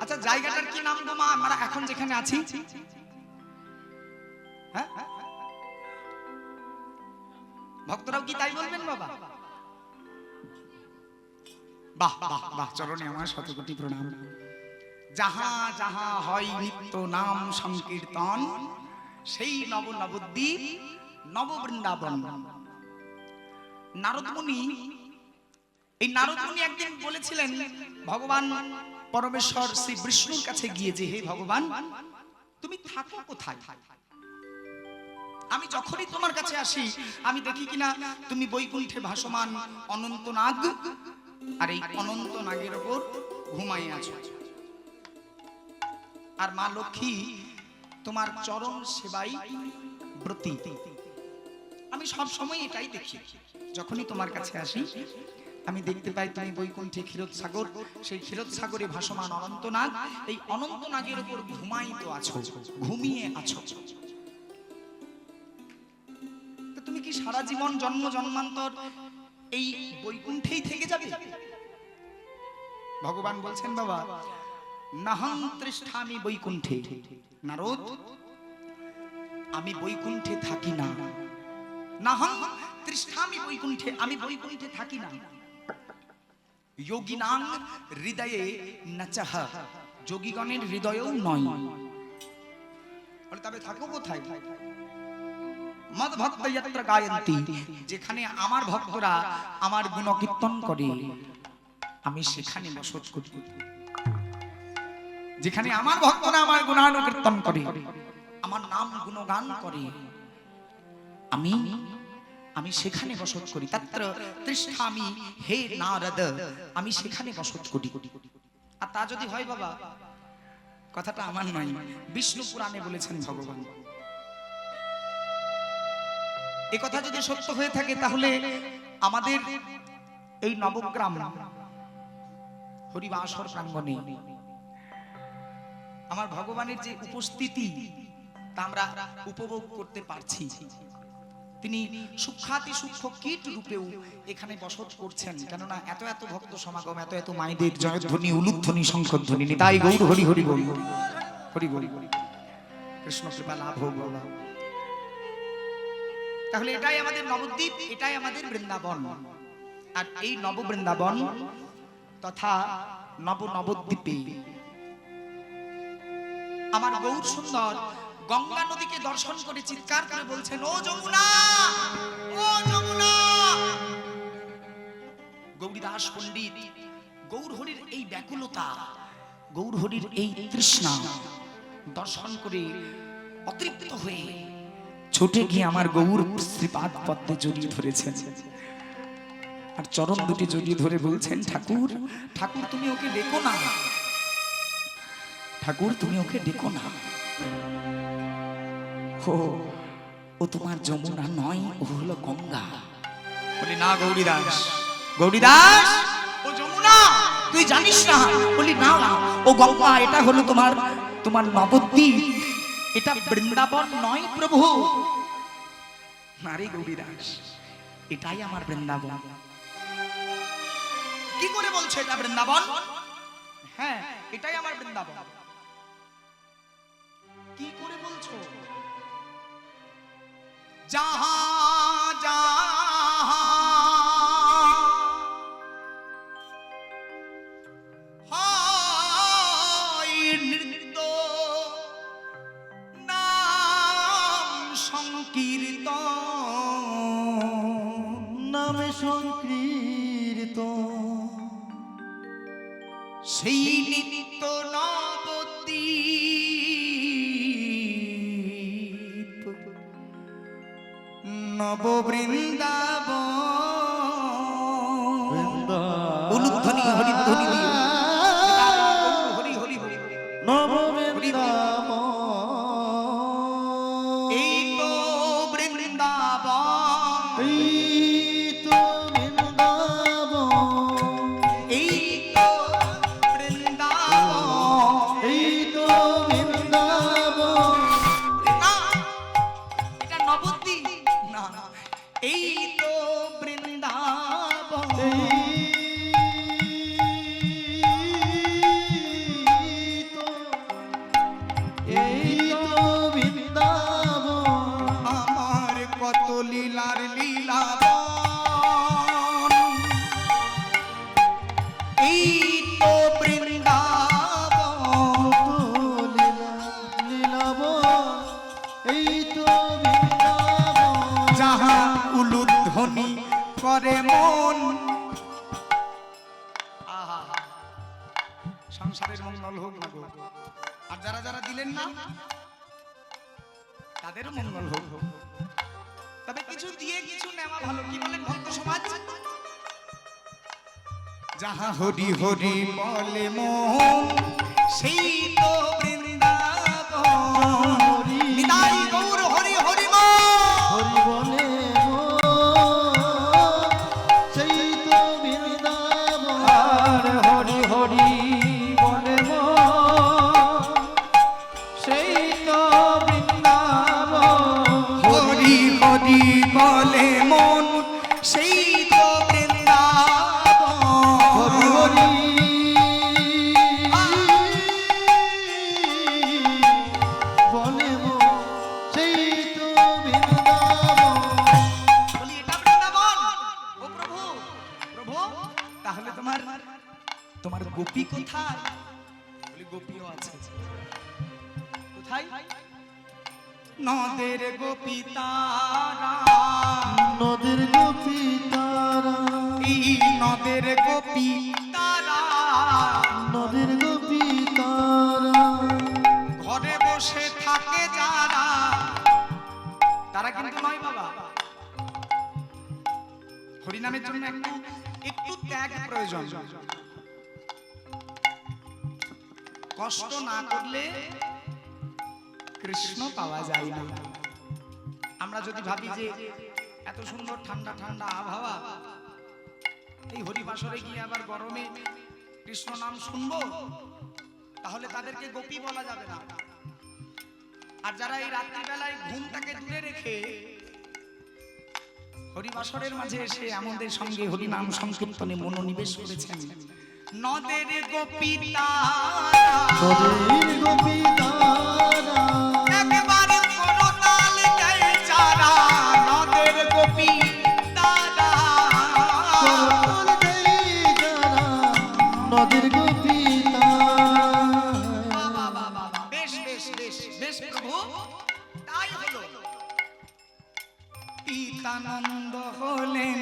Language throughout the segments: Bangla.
আচ্ছা জায়গাটার কি নাম গো মা আমরা এখন যেখানে আছি? হ্যাঁ ভক্তরাও কি তাই বলবেন বাবা? বাহ বাহ বাহ, চরণে আমার শতকোটি প্রণাম। যাহা যাহা হয় নিত্য নাম সংকীর্তন, সেই নব নবদ্বীপ নব বৃন্দাবন। নারদ মুনি, এই নারদ মুনি একদিন বলেছিলেন ভগবান পরমেশ্বর শ্রী বিষ্ণুর কাছে গিয়ে যে, হে ভগবান তুমি থাকো কোথায়? আমি যখনই তোমার কাছে আসি আমি দেখি কিনা তুমি বৈকুণ্ঠে ভাসমান অনন্ত নাগ, আর এই অনন্ত নাগের ওপর ঘুমাই আছো। আর মা লক্ষ্মী তোমার চরণ সেবাই ব্রতী। আমি সব সময় এটাই দেখি, যখনই তোমার কাছে আসি আমি দেখতে পাই তুমি বৈকুণ্ঠে ক্ষীরোদ সাগর, সেই ক্ষীরোদ সাগরে ভাসমান অনন্ত নাগ, এই অনন্ত নাগের উপর ঘুমাইতো আছো, ঘুমিয়ে আছো। তুমি কি সারা জীবন জন্ম জন্মান্তর এই বৈকুণ্ঠেই থেকে যাবে? ভগবান বলছেন বাবা, নাহং তৃষ্ঠামি বৈকুণ্ঠে। নারদ, আমি বৈকুণ্ঠে থাকি না। নাহং তৃষ্ঠামি বৈকুণ্ঠে, আমি বৈকুণ্ঠে থাকি না। যোগিনাং হৃদয়ে নচহ, যোগীগণের হৃদয়েও নয়। বলে তবে থাকো কোথায়? মদ ভক্ত যত্র গায়ন্তি, যেখানে আমার ভক্তরা আমার গুণকীর্তন করে আমি সেখানে বসত করি। যেখানে আমার ভক্তরা আমার গুণানুকীর্তন করে, আমার নাম গুণগান করে, আমি সেখানে বসত করি। তত্র তৃষ্ঠামি হে নারদ, আমি সেখানে বসত করি। আর তা যদি হয় বাবা, কথাটা আমার নয়, বিষ্ণু পুরাণে বলেছেন ভগবান। এ কথা যদি সত্য হয়ে থাকে তাহলে আমাদের এই নবগ্রাম হরিবাসর প্রাঙ্গণে আমার ভগবানের যে উপস্থিতি তা আমরা উপভোগ করতে পারছি। তিনি সূক্ষ্মাতি সূক্ষ্ম কীট রূপেও এখানে বসত করছেন। কেননা এত এত ভক্ত সমাগম, এত এত মায়েদের জয়ধ্বনি, উলুধ্বনি, শঙ্খধ্বনি, তাই গৌর হরি হরি বল, হরি বল, কৃষ্ণ কৃপা লাভ হোক বাবা। তাহলে এটাই আমাদের নবদ্বীপ, এটাই আমাদের বৃন্দাবন। আর এই নব বৃন্দাবন তথা নব নবদ্বীপে আমার গৌর সুন্দর গঙ্গা নদীকে দর্শন করে চিৎকার করে বলছেন, ও যমুনা, ও যমুনা। গৌরীদাস পণ্ডিত গৌর হরির এই ব্যাকুলতা, গৌর হরির এই তৃষ্ণা দর্শন করে অতৃপ্ত হয়ে ছুটে গিয়ে আমার গৌর শ্রীপাদ পদ্মে জড়িয়ে ধরেছেন, আর চরণ দুটি জড়িয়ে ধরে বলছেন, ঠাকুর ঠাকুর তুমি ওকে ডেকো না, ঠাকুর তুমি ওকে ডেকো না। ও তোমার যমুনা নয়, ও হলো গঙ্গা। বলি না গৌরীদাস, গৌরীদাস ও যমুনা তুই জানিস না। বলি না ও গঙ্গা, এটা হলো তোমার নবদ্বীপ, এটা বৃন্দাবন নয় প্রভু। নারী গৌরীদাস, এটাই আমার বৃন্দাবন। কি করে বলছো এটা বৃন্দাবন? হ্যাঁ এটাই আমার বৃন্দাবন। কি করে বলছো? যাহা যাহা হয় নৃত্য নাম সংকীর্তন, নামে সংকীর্তন, সেই নিত্য নবদ্বীপ নব বৃন্দাবন। উলুধ্বনি হরিধ্বনি দিয়ে হরি হরি হরি নব বৃন্দাবন, এই তো বৃন্দাবন, এই তো বৃন্দাবন, এই তো বৃন্দাবন, এই তো বৃন্দাবন। না এটা নবদ্বীপ না, এই তো বৃন্দাবন। সংসারের মঙ্গল হোক না গো। আর যারা যারা দিলেন না তাদেরও মঙ্গল হোক। তবে কিছু দিয়ে কিছু নেওয়া ভালো। কি বলেন ভক্ত সমাজ? যাহা হরি হরি বলে মন সেই তো বৃন্দাবন। নিতাই গৌর হরি হরি হরি বলে সেই তো বৃন্দাবন। আর হরি হরি বলে সেই তো বৃন্দাবন। হরি হরি বলে মন সেই তো বৃন্দাবন। হরি হরি বলে সেই তো বৃন্দাবন। বলি এটা বৃন্দাবন। ও প্রভু, প্রভু তাহলে তোমার গোপী কোথায়? বলি গোপীও আছে। কোথায়? নদের গোপী তারা, নদীর গোপী তারা, এই নদের গোপী তারা, নদীর গোপী তারা। ঘরে বসে থাকে যারা, তারা কিন্তু নয় বাবা। হরিনামের জন্য একটু ত্যাগ প্রয়োজন। কষ্ট না করলে কৃষ্ণ পাওয়া যায় না। আমরা যদি ভাবি যে এত সুন্দর ঠান্ডা ঠান্ডা আবহাওয়া, এই হরিবাসরে গিয়ে আবার গরমে কৃষ্ণ নাম শুনবো, তাহলে তাদেরকে গোপী বলা যাবে না। আর যারা এই রাত্রিবেলায় ঘুমটাকে দূরে রেখে হরিবাসরের মাঝে এসে আমাদের সঙ্গে হরিনাম সংকীর্তনে মনোনিবেশ করেছেন, নদের গোপী তারা, নদীর গোপী তারা, একবার কোনো তাল দেয় যারা, নদের গোপী তারা, করতাল দেয় যারা, নদীর গোপী তারা। বাবা বাবা, বেশ বেশ বেশ বেশ প্রভু, তাই হলো। পিতানন্দ হলেন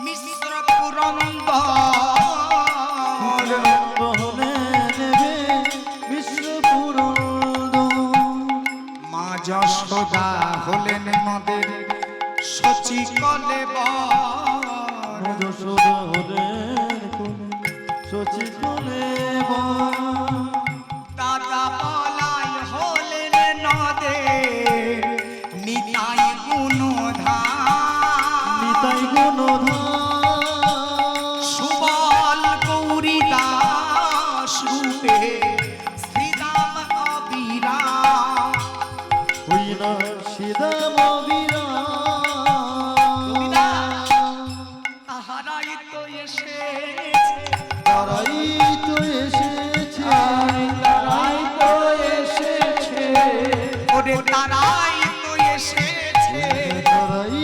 মিশ্র পুরন্দর, বহনে নেবে বিশ্বপুরন্দ। মা যশোদা হলেন নদের সচি কলেবর, যশোদা হলেন কোলে শচী কলেবর। দাদা বলাই হলেন নদের নিতাই গুণধাম, নিতাই গুণধাম। সুবল গৌরী দাস রূপে শ্রীরাম অবিরাম। হইল শ্রীরাম অবিরাম। তাহারাই তো এসেছে, তারাই তো এসেছে, তারাই তো এসেছে। ওরে তারাই তো এসেছে। তারাই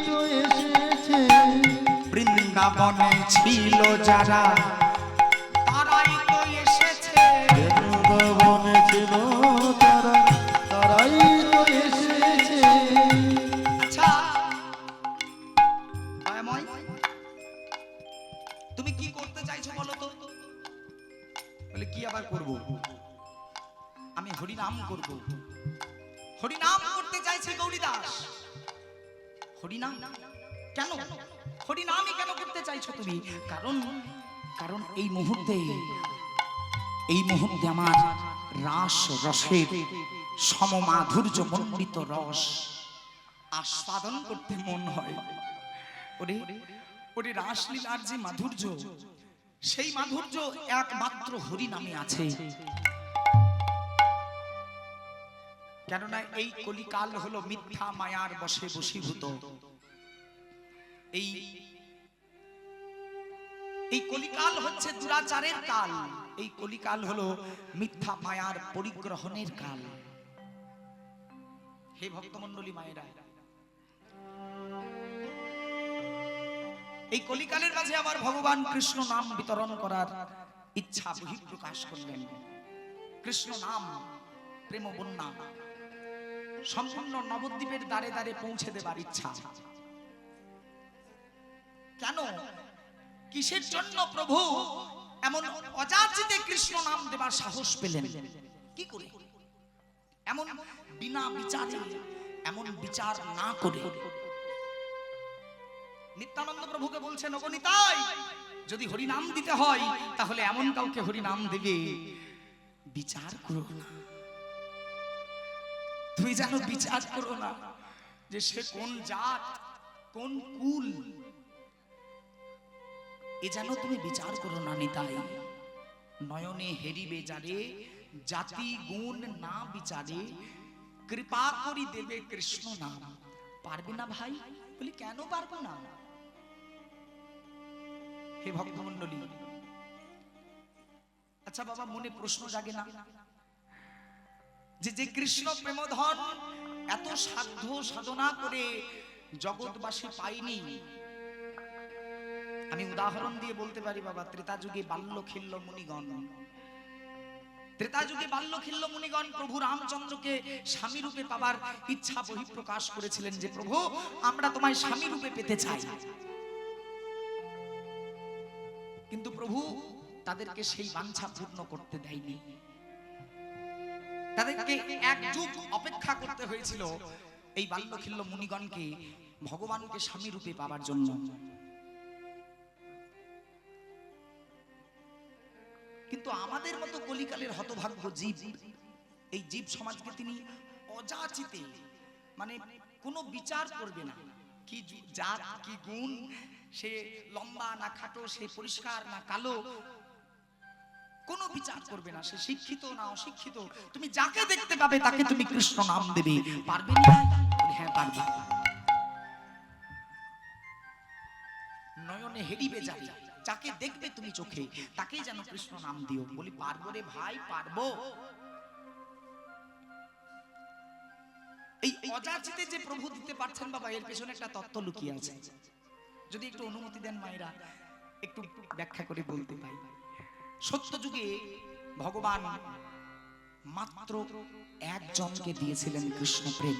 তো এসেছে। বৃন্দাবনে ছিল যারা, তারাই তো এসেছে। বৃন্দাবনে ছিল তারা, তারাই তো এসেছে। আচ্ছা দয়াময়, তুমি কি করতে চাইছো বলো তো? বলে কি আবার করব? আমি হরিনাম করব। হরিনাম করতে চাইছে গৌরীদাস। হরিনাম কেন? হরিনামই কেন করতে চাইছো তুমি? কারণ এই মুহূর্তে আমার রাস রসের সমমাধুর্য মণ্ডিত রস আস্বাদন করতে মন হয়। ওরে রাসলীলার যে মাধুর্য, সেই মাধুর্য একমাত্র হরি নামে আছে। কেননা এই কলিকাল হলো মিথ্যা মায়ার বশে বশীভূত। এই কলিকাল হচ্ছে দুরাচারের কাল। এই কলিকাল হলো মিথ্যা মায়ার পরিগ্রহণের কাল। হে ভক্তমণ্ডলী মায়েরা, এই কলিকালের মাঝে আমার ভগবান কৃষ্ণ নাম বিতরণ করার ইচ্ছা বহিঃপ্রকাশ করলেন। কৃষ্ণ নাম প্রেম বন্যা সম্পূর্ণ নবদ্বীপের দ্বারে দ্বারে পৌঁছে দেবার ইচ্ছা। কেন? কিসের জন্য প্রভু অযাচিতে কৃষ্ণ নাম দেবার সাহস পেলেন কি করে? এমন বিনা বিচারে, এমন বিচার না করে নিত্যানন্দ প্রভুকে বলছেন, ওগো নিতাই, যদি হরি নাম দিতে হয় তাহলে এমন কাউকে হরি নাম দেবে, বিচার করো না। তুমি জানো বিচার করো না যে সে কোন জাত, কোন কুল, এ জানো তুমি বিচার করো না নিতাই। নয়নে হেরিবে যারে, জাতি গুণ না বিচারে, কৃপা করি দেবে কৃষ্ণ নাম। পারবে না ভাই? বলি কেন পারবো না? হে ভক্তমণ্ডলী, আচ্ছা বাবা, মনে প্রশ্ন জাগে না যে যে কৃষ্ণ প্রেমধন এত সাধ্য সাধনা করে জগৎবাসী পাইনি? আমি উদাহরণ দিয়ে বলতে পারি বাবা, ত্রেতা যুগে বাল্যখিল্য মুনিগণ, ত্রেতা যুগে বাল্যখিল্য মুনিগণ প্রভু রামচন্দ্রকে স্বামী রূপে পাবার ইচ্ছা বহিঃপ্রকাশ করেছিলেন যে প্রভু, আমরা তোমায় স্বামী রূপে পেতে চাই। কিন্তু প্রভু তাদেরকে সেই বাঞ্ছা পূর্ণ করতে দেয়নি। তাদেরকে এক যুগ অপেক্ষা করতে হয়েছিল এই বাল্যখিল্য মুনিগণকে ভগবানকে স্বামী রূপে পাবার জন্য। কিন্তু আমাদের মতো কলিকালের হতভাগ্য জীব, এই জীব সমাজকে তিনি অযাচিতে, মানে কোনো বিচার করবে না, কি জাত কি গুণ, সে লম্বা না খাটো, সে পরিষ্কার না কালো, কোনো বিচার করবে না, সে শিক্ষিত না অশিক্ষিত, তুমি যাকে দেখতে পাবে তাকে তুমি কৃষ্ণ নাম দেবে। পারবে না? হ্যাঁ পারবে। নয়নে হেরিবে যাবে, যাকে দেখবে তুমি চোখে তাকেই যেন কৃষ্ণ নাম দিও। বলি পারবো রে ভাই, পারবো। এই অযাচিতে যে প্রভু দিতে পারছেন বাবা, এর পেছনে একটা তত্ত্ব লুকিয়ে আছে। যদি একটু অনুমতি দেন মায়েরা, একটু ব্যাখ্যা করে বলতে পাই। সত্য যুগে ভগবান মাত্র একজনকে দিয়েছিলেন কৃষ্ণ প্রেম।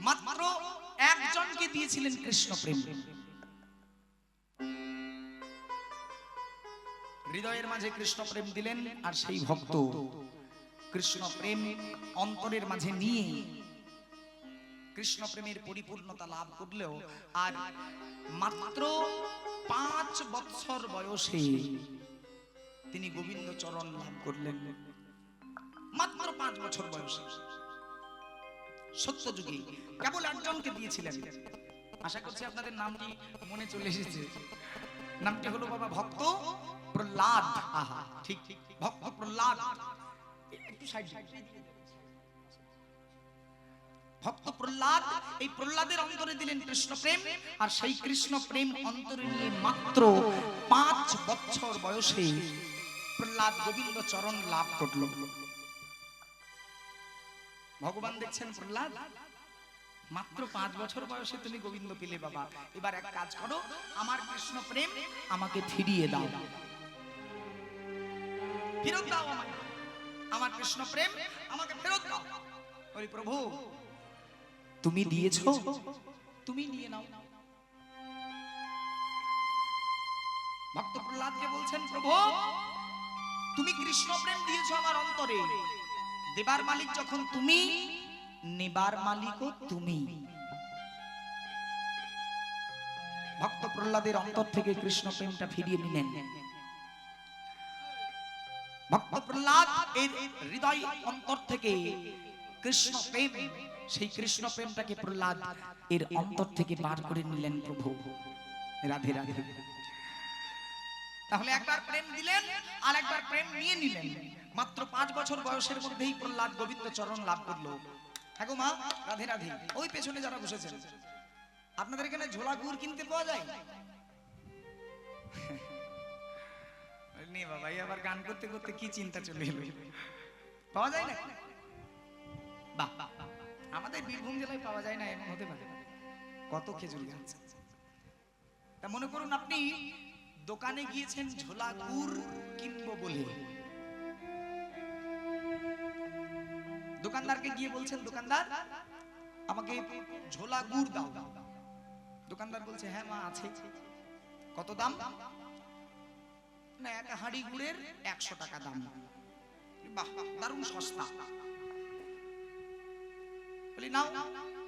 মাত্র একজনকে দিয়েছিলেন কৃষ্ণ প্রেম। হৃদয়ের মাঝে কৃষ্ণ প্রেম দিলেন, আর সেই ভক্ত কৃষ্ণ প্রেম অন্তরের মাঝে নিয়ে কৃষ্ণ প্রেমের পরিপূর্ণতা লাভ করলেও আর মাত্র 5 বৎসর বয়সে তিনি গোবিন্দ চরণ লাভ করলেন। মাত্র 5 বছর বয়সে সত্য যুগে কেবল একজনকে দিয়েছিলেন। আশা করছি আপনাদের নামটি মনে চলে এসেছে। নামটি হলো বাবা ভক্ত প্রহ্লাদ। আহা, ঠিক ঠিক, ভক্ত প্রহ্লাদ। একটু সাইড, ভক্ত প্রহ্লাদ, এই প্রহ্লাদের অন্তরে দিলেন কৃষ্ণ প্রেম, আর সেই কৃষ্ণ প্রেম অন্তরে নিয়ে মাত্র 5 বছর বয়সে প্রহ্লাদ গোবিন্দ চরণ লাভ করল। ভগবান দেখছেন, প্রহ্লাদ মাত্র 5 বছর বয়সে তুমি গোবিন্দ পেলে বাবা, এবার এক কাজ করো, আমার কৃষ্ণ প্রেম আমাকে ফিরিয়ে দাও, ফেরত দাও আমাকে, আমার কৃষ্ণ প্রেম আমাকে ফেরত দাও। ওরে প্রভু, তুমি দিয়েছো, তুমি নিয়ে নাও। ভক্ত প্রহ্লাদকে বলছেন, প্রভু তুমি কৃষ্ণ প্রেম দিয়েছো আমার অন্তরে, দেবার মালিক যখন তুমি, নেবার মালিকও তুমি। ভক্ত প্রহ্লাদের অন্তর থেকে কৃষ্ণ প্রেমটা ফিরিয়ে নিলেন। ভক্ত প্রহ্লাদ এর হৃদয় অন্তর থেকে কৃষ্ণ প্রেম, সেই কৃষ্ণ প্রেমটাকে প্রহ্লাদ এর অন্তর থেকে বার করে নিলেন প্রভু। রাধে রাধে। তাহলে একবার প্রেম দিলেন, আর একবার প্রেম নিয়ে নিলেন। মাত্র 5 বছর বয়সের মধ্যেই প্রহ্লাদ গোবিন্দ চরণ লাভ করলো। হ্যাঁ গো মা, রাধে রাধে। ওই পেছনে যারা বসেছেন, আপনাদের এখানে ঝোলা গুড় কিনতে পাওয়া যায়? বাবা, আবার গান করতে করতে কি চিন্তা চলে এলো, পাওয়া যায় না? বাহ, আমাদের বীরভূম জেলায় পাওয়া যায় না এমন হতে পারে? কত খেজুর গাছ। তা মনে করুন আপনি দোকানে গিয়েছেন ঝোলা গুড় কিনবো বলে, দোকানদারকে গিয়ে বলছেন, দোকানদার আমাকে ঝোলা গুড় দাও। দোকানদার বলছে হ্যাঁ মা আছে। কত দাম? না এক হাঁড়ি গুড়ের 100 টাকা দাম। বাহ, দারুণ সস্তা। বলি নাও,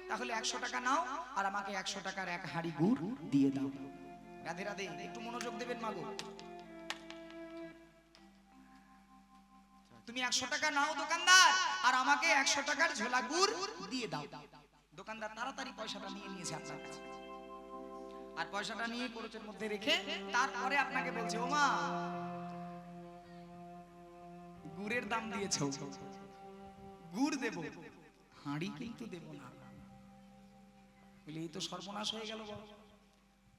তাহলে 100 টাকা নাও আর আমাকে 100 টাকার এক হাঁড়ি গুড় দিয়ে দাও। রাধে রাধে, একটু মনোযোগ দেবেন মাগো। তুমি 100 টাকা নাও দোকানদার, আর আমাকে 100 টাকার ঝোলা গুড় দিয়ে দাও। দোকানদার তাড়াতাড়ি পয়সাটা নিয়ে নিয়েছে আপনার কাছে, আর পয়সাটা নিয়ে কোরচের মধ্যে রেখে তারপরে আপনাকে বলছে ও মা, গুড়ের দাম দিয়েছো, গুড় দেব, হাঁড়ি কিন্তু দেব না। বলি এই তো সর্বনাশ হয়ে গেল বাবা,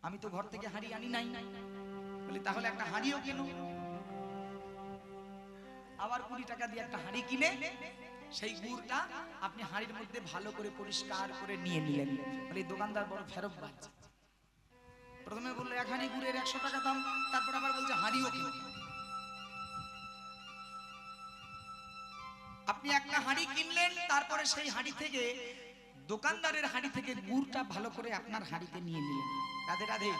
আমি তো ঘর থেকে হাঁড়ি আনি নাই। বলি তাহলে একটা হাঁড়িও কেন। আবার 20 টাকা দিয়ে একটা হাঁড়ি কিনে সেই গুড়টা আপনি হাঁড়ির মধ্যে ভালো করে পরিষ্কার করে নিয়ে নিলেন। বলি দোকানদার বড় ফেরতবাজ। প্রথমে বললো এক হাঁড়ি গুড়ের 100 টাকা দাম, তারপর আবার বলছে হাঁড়িও কেন। আপনি একটা হাঁড়ি কিনলেন, তারপরে সেই হাঁড়ি থেকে দোকানদারের হাঁড়ি থেকে গুড়টা ভালো করে আপনার হাঁড়িতে নিয়ে নিলেন। রাধে রাধে,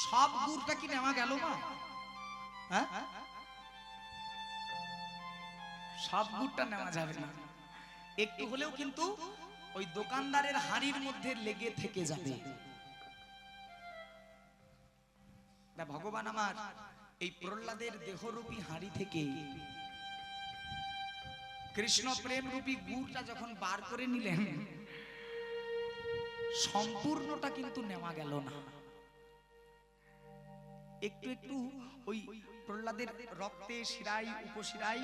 সব গুড়টা কি নেওয়া গেল না? হ্যাঁ, সব গুড়টা নেওয়া যাবে না, একটু হলেও কিন্তু ওই দোকানদারের হাঁড়ির মধ্যে লেগে থেকে যাবে। ভগবান আমার এই প্রহ্লাদের দেহরূপী হাঁড়ি থেকে কৃষ্ণ প্রেম রূপী গুড়টা যখন বার করে নিলেন, সম্পূর্ণটা কিন্তু নেওয়া গেল না। একটু একটু ওই প্রহ্লাদের রক্তে, শিরায়, উপশিরায়,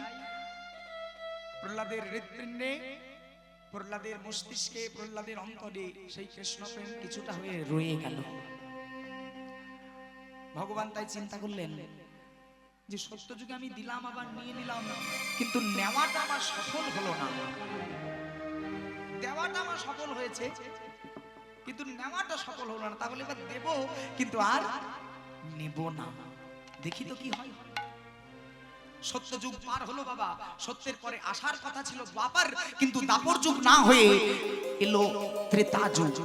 প্রহ্লাদের হৃৎপিণ্ডে, প্রহ্লাদের মস্তিষ্কে, প্রহ্লাদের অন্তরে সেই কৃষ্ণ প্রেম কিছুটা হয়ে রয়ে গেল। ভগবান তাই চিন্তা করলেন যে সত্য যুগে আমি দিলাম, আবার নিয়ে নিলাম, কিন্তু নেওয়াটা আমার সফল হলো না। দেওয়াটা আমার সফল হয়েছে, কিন্তু নেওয়াটা সফল হলো না। তাহলে এবার দেব, কিন্তু আর নেব না, দেখি তো কি হয়। সত্য যুগ পার হলো বাবা, সত্যের পরে আসার কথা ছিল দ্বাপর, কিন্তু দাপর যুগ না হয়ে এলো ত্রেতা যুগ।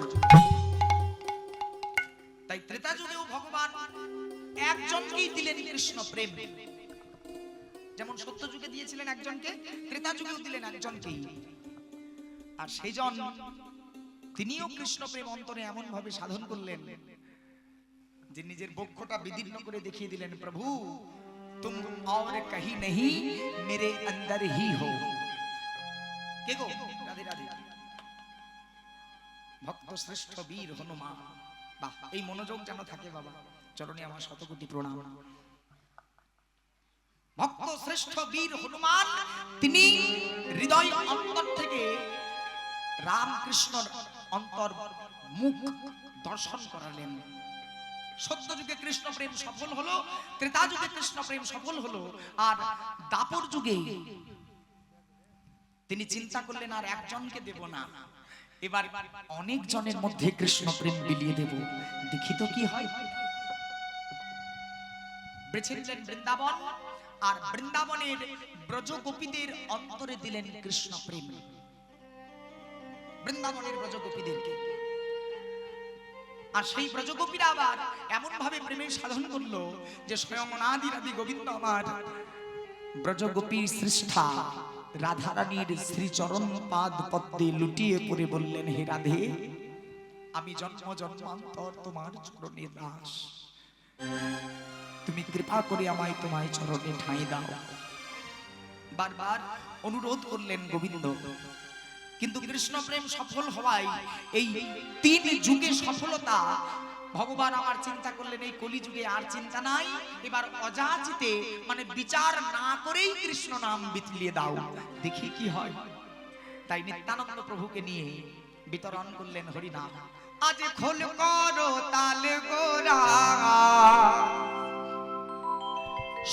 তাই ত্রেতা যুগেও ভগবান একজনকেই দিলেন কৃষ্ণ প্রেম। যেমন সত্য যুগে দিয়েছিলেন একজনকে, ত্রেতা যুগেও দিলেন একজনকেই। আর সেই জন তিনিও কৃষ্ণ প্রেম অন্তরে এমন ভাবে সাধন করলেন যে নিজের বক্ষটা বিদীর্ণ করে দেখিয়ে দিলেন, প্রভু तुम और कहीं नहीं मेरे अंदर ही हो। কে গো? রাধে রাধে। ভক্ত শ্রেষ্ঠ বীর হনুমান। বাহ, এই মনোযোগ যেন থাকে বাবা, চরণে আমার শতকোটি প্রণাম। ভক্ত শ্রেষ্ঠ বীর হনুমান তিনি হৃদয় অন্তর থেকে রামকৃষ্ণর অন্তর মুখ দর্শন করালেন। সত্য যুগে কৃষ্ণ প্রেম সফল হলো, ত্রেতা যুগে কৃষ্ণ প্রেম সফল হলো, আর দাপর যুগে তিনি চিন্তা করলেন আর একজনকে দেব না, এবার অনেক জনের মধ্যে কৃষ্ণ প্রেম বিলিয়ে দেব, দেখি তো কি হয়। বেছে নিলেন বৃন্দাবন, আর বৃন্দাবনের ব্রজ গোপীদের অন্তরে দিলেন কৃষ্ণ প্রেম। বৃন্দাবনের ব্রজ গোপীদেরকে, আর সেই ব্রজগোপীরা আবার এমন ভাবে প্রেমের সাধন করলো যে স্বয়ং অনাদিরাদি গোবিন্দ আমার ব্রজগোপীর সৃষ্টা রাধারানীর শ্রীচরণ পাদ পদ্মে লুটিয়ে পড়ে বললেন, হে রাধে, আমি জন্ম জন্মান্তর তোমার চরণে দাস, তুমি কৃপা করে আমায় তোমায় চরণে ঠাঁই দাও। বারবার অনুরোধ করলেন গোবিন্দ, কিন্তু কৃষ্ণ প্রেম সফল হওয়ায় এই 3 যুগে সফলতা। ভগবান আমার চিন্তা করলেন এই কলি যুগে আর চিন্তা নাই, এবার অযাচিতে মানে বিচার না করেই কৃষ্ণ নাম বিতলিয়ে দাও, দেখি কি হয়। তাই নিত্যানন্দ প্রভুকে নিয়ে বিতরণ করলেন হরিনাম। আজ খোল করো তাল গোরা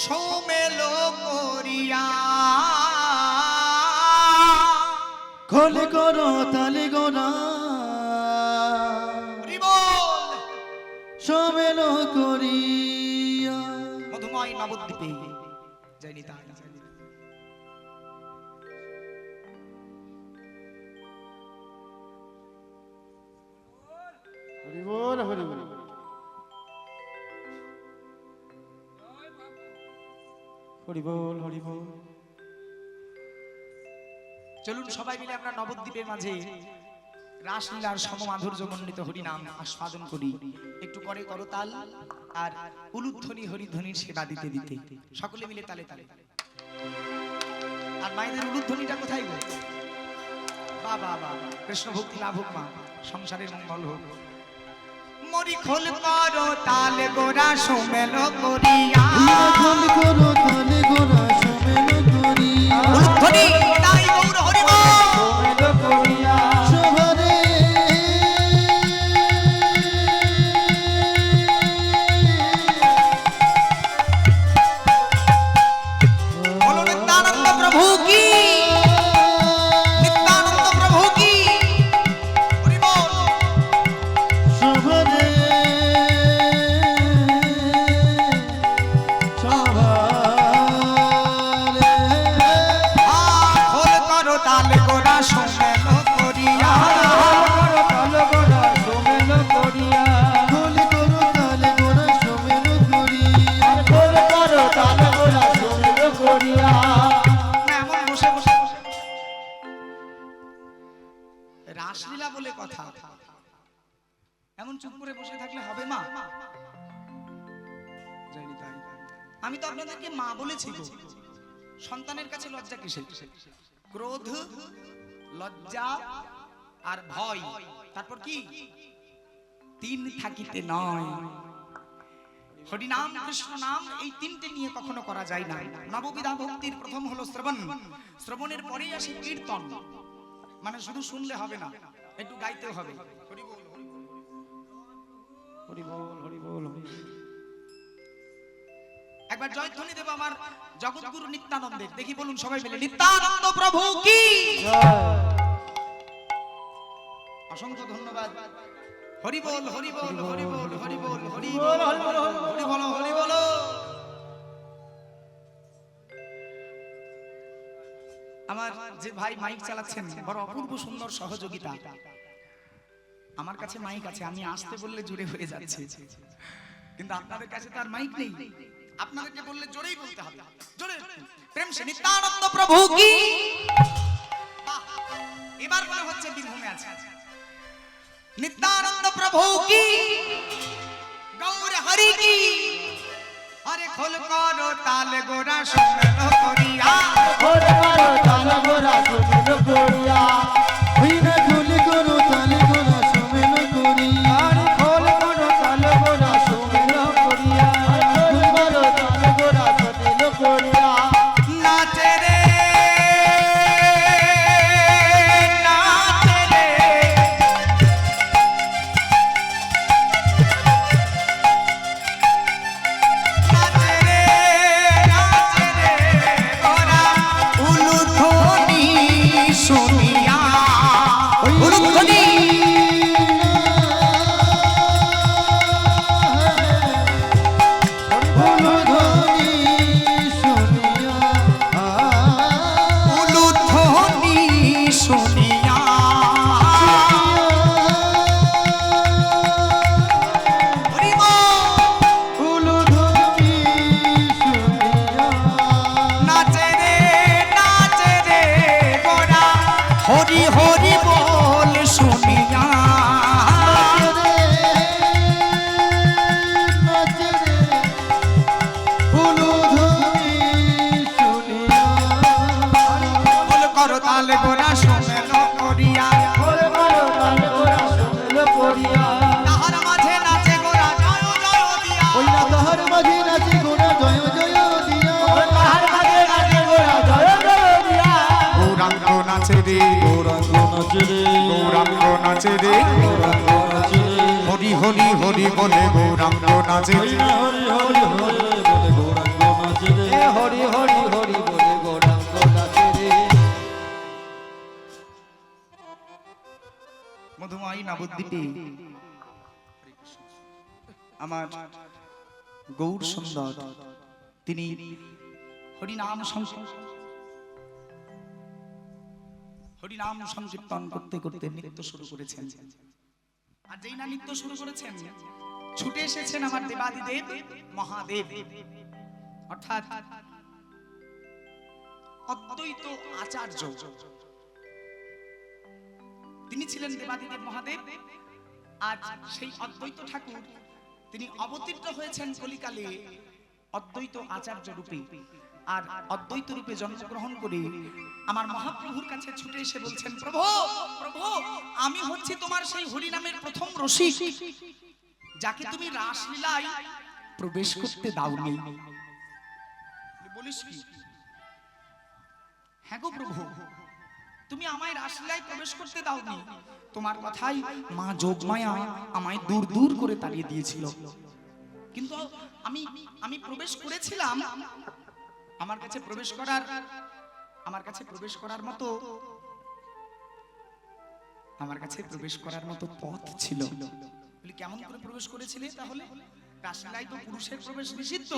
সৌমেলো করিয়া, খোল করো তালে গোনা সমেল করিয়া। মধুময় নবদ্বীপে জয় নিতাই। হরি বল হরি বল। হরি বল হরি বল। চলুন সবাই মিলে আমরা নবদ্বীপের মাঝে রাসলীলার সমমাধুর্যমণ্ডিত হরিনাম আস্বাদন করি। একটু করে করতাল আর উলুধ্বনি হরিধ্বনির সেবা দিতে দিতে সকলে মিলে তালে তালে। আর মায়েদের উলুধ্বনিটা কোথায় গো? বাবা বাবা, কৃষ্ণ ভক্তি লাভ হোক মা, সংসারের মঙ্গল হোক। মরি খোল করো তাল গোরা সোমেল করিয়া, খোল করো তালে গোরা সোমেল করিয়া, উলুধ্বনি তাই গৌর হরি বল। সোমেল করিয়া শোভারে বলো নিত্যানন্দ প্রভু কি, নিত্যানন্দ প্রভু কি, হরি বল। শোভারে শোভারে খোল করো তাল গোরা সোমেল করিয়া, তাল গোরা সোমেল করিয়া খোল করো তালে গোরা সোমেল করিয়া, খোল করো তাল গোরা সোমেল করিয়া। না, এমন বসে বসে বসে রাসলীলা বলে কথা, এমন চুপ করে বসে থাকলে হবে মা? জানি তাই। আমি তো আপনাদেরকে মা বলেছি গো। সন্তানের কাছে লজ্জা কিসের? ক্রোধ, লজ্জা আর ভয়, তারপর কি? তিন থাকিতে নয়। হরিনাম কৃষ্ণ নাম এই তিনটে নিয়ে কখনো করা যায় না। নববিধা ভক্তির প্রথম হলো শ্রবণ, শ্রবণের পরেই আসে কীর্তন। মানে শুধু শুনলে হবে না, একটু গাইতেও হবে। হরি বল, হরি বল। হরি বল হরি বল। একবার জয়ধ্বনি দেব আমার জগৎগুরু নিত্যানন্দের, দেখি বলুন সবাই মিলে নিত্যানন্দ প্রভু কি। অসংখ্য ধন্যবাদ। হরি বল হরি বল হরি বল হরি বল হরি বল হরি বল হরি বল। আমার যে ভাই মাইক চালাচ্ছেন বড় অপূর্ব সুন্দর সহযোগিতা। আমার কাছে মাইক আছে, আমি আসতে বললে জোরে হয়ে যাচ্ছে, কিন্তু আপনাদের কাছে তার মাইক নেই। আপনাদেরকে বললে জোরেই বলতে হবে, জোরে প্রেম সে নিত্যানন্দ প্রভু কি। বাহ, এবার মনে হচ্ছে বীরভূমে আছে। নিত্যানন্দ প্রভু কি, গৌর হরি কি। আরে খোল করো তাল গোরা সোমেল করিয়া, খোল করো তাল গোরা সোমেল করিয়া। হইনা খোল করো তালে গোরা সোমেল করিয়া, আরে খোল করো তাল গোরা সোমেল করিয়া। খোল করো তাল গোরা সোমেল করিয়া। নাচে রে নাচে রে, নাচে রে নাচে রে গোরা উলুধ্বনি শুনিয়া, উলুধ্বনি উলুধ্বনি শুনিয়া, উলুধ্বনি শুনিয়া। হরি বল। উলুধ্বনি শুনিয়া, নাচে রে গোরা হরি হরি বল শুনিয়া। নাচে রে উলুধ্বনি শুনিয়া, বল করো তাল গোরা সোমেল করিয়া, খোল করো তাল গোরা সোমেল করিয়া। তাহার মাঝে নাচে গোরা জয় জয় দিয়া। ওই না তাহার মাঝে নাচে গোরা জয় জয় দিয়া, তাহার মাঝে নাচে গোরা জয় জয় দিয়া। গৌরাঙ্গ নাচে রে, গৌরাঙ্গ নাচে রে, গৌরাঙ্গ নাচে রে, গৌরাঙ্গ নাচে রে, হরি হরি হরি বলে গৌরাঙ্গ নাচে হরি রে। হরি হরি হরি বলে গৌরাঙ্গ নাচে রে, এ হরি হরি হরি বলে গৌরাঙ্গ নাচে রে। মধুময়ী নবদ্বীপে আমার গৌর সুন্দর তিনি হরিনাম হরিনাম সংকীর্তন করতে করতে নৃত্য শুরু করেছেন। আর যেই না নৃত্য শুরু করেছেন, ছুটে এসেছেন আমার দেবাদিদেব মহাদেব, অর্থাৎ অদ্বৈত আচার্য। তিনি ছিলেন দেবাদিদেব মহাদেব। আজ সেই অদ্বৈত ঠাকুর তিনি অবতীর্ণ হয়েছেন কলিকালে অদ্বৈত আচার্য রূপে। আর অদ্বৈত রূপে জন্মগ্রহণ করে আমার মহাপ্রভুর কাছে ছুটে এসে বলছেন, প্রভু প্রভু, আমি হচ্ছি তোমার সেই হরি নামের প্রথম রসিক, যাকে তুমি রাসলীলায় প্রবেশ করতে দাওনি। বলিস কি? হ্যাঁ গো প্রভু, তুমি আমায় রাসলীলায় প্রবেশ করতে দাওনি। তোমার কথাই মা যোগমায়া আমায় দূর দূর করে তাড়িয়ে দিয়েছিল। কিন্তু আমি প্রবেশ করেছিলাম। আমার কাছে প্রবেশ করার মতো পথ ছিল। বলি কেমন করে প্রবেশ করেছিলে? তাহলে রাসলীলায় তো পুরুষের প্রবেশ নিষিদ্ধ,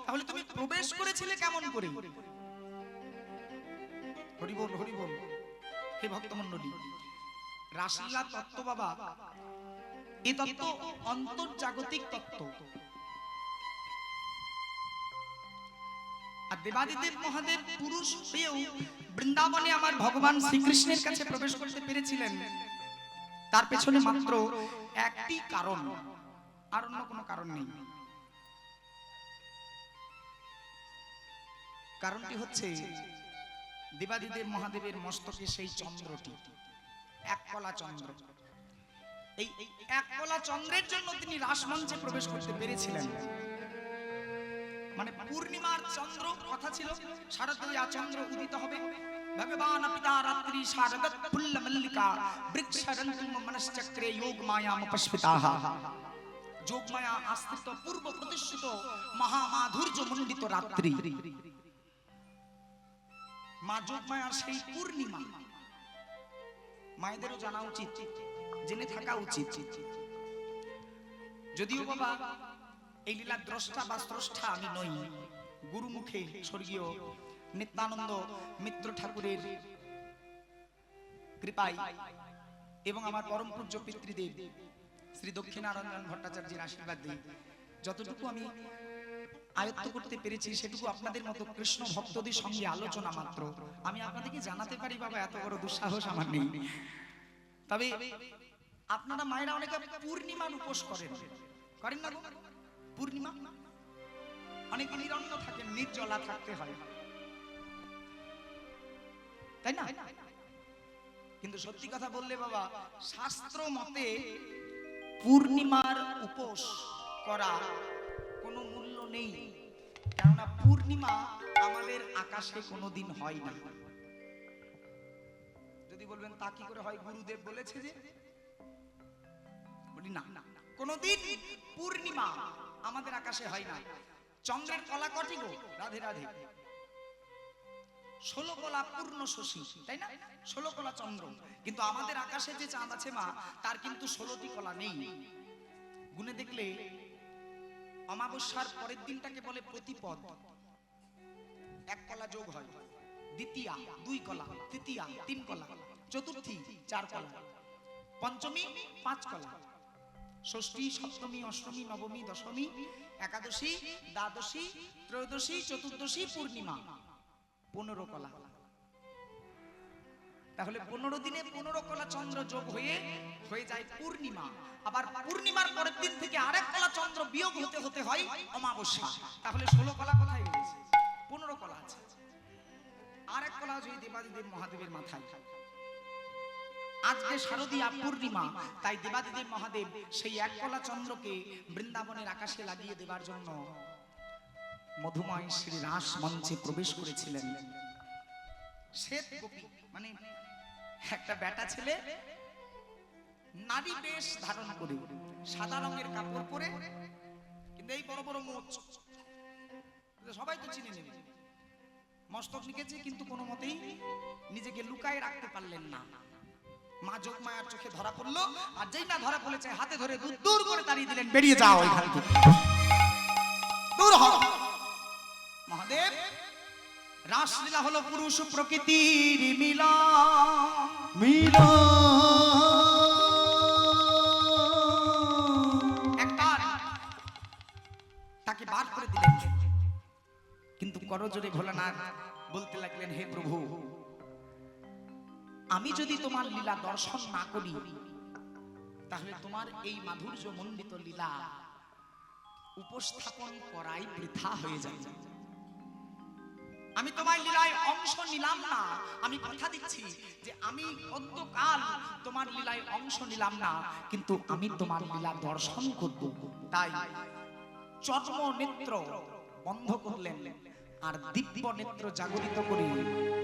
তাহলে তুমি প্রবেশ করেছিলে কেমন করে? হরি বল হরি বল। হে ভক্তমণ্ডলী, রাসলীলা তত্ত্ব বাবা, এই তত্ত্ব অন্তর্জাগতিক তত্ত্ব। আর দেবাদিদেব মহাদেব পুরুষ হয়েও বৃন্দাবনে আমার ভগবান শ্রীকৃষ্ণের কাছে প্রবেশ করতে পেরেছিলেন, তার পেছনে মাত্র একটি কারণ, আর অন্য কোনো কারণ নেই। কারণটি হচ্ছে দেবাদিদেব মহাদেবের মস্তকে সেই চন্দ্রটি, এক কলা চন্দ্র। এই এক কলা চন্দ্রের জন্য তিনি রাসমঞ্চে প্রবেশ করতে পেরেছিলেন। মানে পূর্ণিমার চন্দ্র কথা ছিল, শারদীয়া চন্দ্র উদিত হবে। ভগবান পিতা রাত্রি শারদৎ ফুল্ল মল্লিকা বৃক্ষরন্তুম মনশ্চক্রে যোগ মায়ামপস্ফিতাঃ। যোগ মায়া আশ্রিত পূর্ব প্রতিষ্ঠিত মহামাধুর্য মণ্ডিত রাত্রি, মা যোগ মায়ার সেই পূর্ণিমা। মায়েদেরও জানা উচিত, জেনে থাকা উচিত। যদিও বাবা এই লীলা দ্রষ্টা বা স্রষ্টা আমি নই, গুরুমুখে স্বর্গীয় নিত্যানন্দ মিত্র ঠাকুরের কৃপায় এবং আমার পরম পূজ্য পিতৃদেব শ্রী দক্ষিণারঞ্জন ভট্টাচার্যের আশীর্বাদে যতটুকু আমি আয়ত্ত করতে পেরেছি, সেটুকু আপনাদের মতো কৃষ্ণ ভক্তদের সঙ্গে আলোচনা মাত্র। আমি আপনাদেরকে জানাতে পারি বাবা, এত বড় দুঃসাহস আমার নেই। তবে আপনারা মায়েরা অনেকে পূর্ণিমার উপোস করেন না? পূর্ণিমা অনেকে নিরন্ন থাকেন, নির্জলা থাকতে হয়, তাই না? কিন্তু সত্যি কথা বললে বাবা, শাস্ত্র মতে পূর্ণিমার উপোস করা কোনো মূল্য নেই, কেননা পূর্ণিমা আমাদের আকাশে কোনোদিন হয় না। যদি বলবেন তা কি করে হয়, গুরুদেব বলেছে যে, বলি না, কোনোদিন পূর্ণিমা আমাদের আকাশে হয় না। চন্দ্রের কলা কটি গো? রাধে রাধে। 16 কলা পূর্ণ শশী, তাই না? 16 কলা চন্দ্র। কিন্তু আমাদের আকাশে যে চাঁদ আছে মা, তার কিন্তু 16টি কলা নেই। গুনে দেখলে অমাবস্যার পরের দিনটাকে বলে প্রতিপদ, 1 কলা যোগ হয়। দ্বিতীয়া 2 কলা, তৃতীয়া 3 কলা, চতুর্থী 4 কলা, পঞ্চমী 5 কলা, ষষ্ঠী, সপ্তমী, অষ্টমী, নবমী, দশমী, একাদশী, দ্বাদশী, ত্রয়োদশী, চতুর্দশী, পূর্ণিমা 15 কলা। তাহলে 15 দিনে 15 কলা চন্দ্র যোগ হয়ে যায় পূর্ণিমা। আবার পূর্ণিমার পরের দিন থেকে আরেক কলা চন্দ্র বিয়োগ হতে হয় অমাবস্যা। তাহলে 16 কলা কোথায় গেছে? 15 কলা আছে। আরেক কলা আছে দেবাদিদেব মহাদেবের মাথায়। আজকে শারদীয়া পূর্ণিমা, তাই দেবাদিদেব মহাদেব সেই 1 কলা চন্দ্রকে বৃন্দাবনের আকাশে লাগিয়ে দেবার জন্য মধুময় শ্রী রাস মঞ্চে প্রবেশ করেছিলেন। শ্বেত গোপী মানে একটা বেটা ছেলে, নারী বেশ ধারণ করে, সাদা রঙের কাপড় পরে, কিন্তু এই বড় বড় মোচ, সবাই তো চিনে নেবে। মস্তক লিখেছে, কিন্তু কোনো মতেই নিজেকে লুকায় রাখতে পারলেন না। মা যোগমায়ার চোখে ধরা পড়লো, আর যেই না ধরা পড়েছে হাতে ধরে দূর করে তাড়িয়ে দিলেন, বেরিয়ে যাও এখান থেকে, দূর হও। মহাদেব, রাসলীলা হলো পুরুষ প্রকৃতির মিলন। করজোরে ভোলানাথ বলতে লাগলেন, হে প্রভু, আমি যদি তোমার লীলা দর্শন না করি তাহলে তোমার এই মাধুর্য মণ্ডিত লীলা উপস্থাপন করাই বৃথা হয়ে যাবে। আমি তোমার লীলায় অংশ নিলাম না, আমি কথা দিচ্ছি যে আমি অন্তকাল তোমার লীলায় অংশ নিলাম না, কিন্তু আমি তোমার লীলা দর্শন করব। তাই চর্ম নেত্র বন্ধ করলেন আর দিব্য নেত্র জাগরিত করে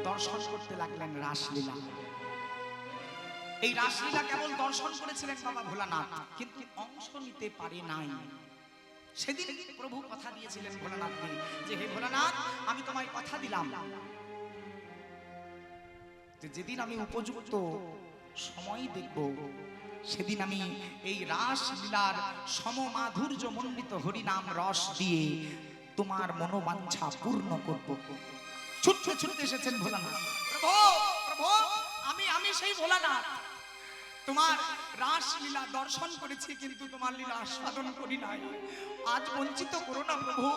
দর্শন করতে লাগলেন রাসলীলা। এই রাসলীলা কেবল দর্শন করেছিলেন বাবা ভোলানাথ, কিন্তু অংশ নিতে পারে নাই। সেদিন প্রভু কথা দিয়েছিলেন ভোলানাথকে যে, হে ভোলানাথ, আমি তোমায় কথা দিলাম যে যেদিন আমি উপযুক্ত সময় দেখব সেদিন আমি এই রাসলীলার সমমাধুর্য মণ্ডিত হরিনাম রস দিয়ে তোমার মনোবাঞ্ছা পূর্ণ করব। ছুটতে ছুটতে এসেছেন ভোলানাথ। প্রভু, প্রভু, আমি সেই ভোলানাথ, তোমার রাসলীলা দর্শন করেছি কিন্তু তোমার লীলা আস্বাদন করি নাই। আজ বঞ্চিত করো না প্রভু,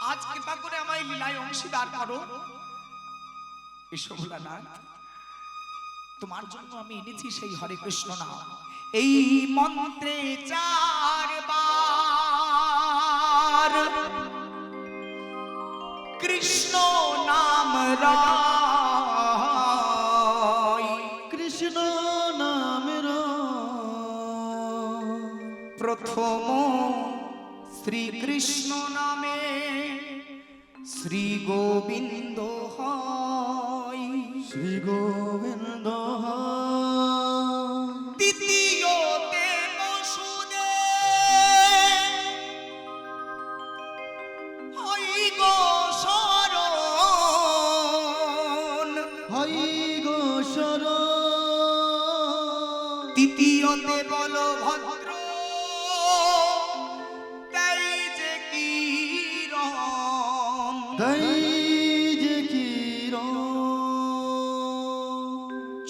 আজ কৃপা করে আমায় লীলায় অংশীদার করো। এসো ভোলানাথ, তোমার জন্য আমি এনেছি সেই হরে কৃষ্ণ নাম। এই মন্ত্রে 4 বার কৃষ্ণ নাম রয়, কৃষ্ণ নামের প্রথম শ্রীকৃষ্ণ নামে শ্রী গোবিন্দ হয়, শ্রী গোবিন্দ দ্বিতীয়তে বসুদেব হই গো শরণ, হই গো শরণ, তৃতীয়তে বলভদ্র তাই যে কিরণ, তাই যে কিরণ,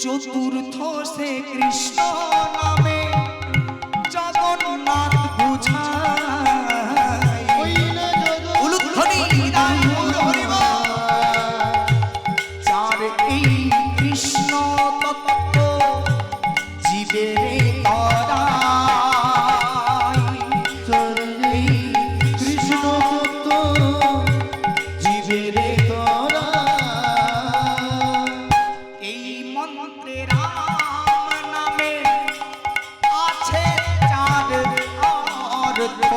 চতুর্থ সে কৃষ্ণ নামে জগন্নাথ বুঝায়, ওই না উলুধ্বনি নিদান হরিব। 4 এই কৃষ্ণ তত্ত্ব জীবের করায়, জগৎ কৃষ্ণ তত্ত্ব জীবের তোরা এই মন্ত্রে রাম নামে আছে 4 অর্থ।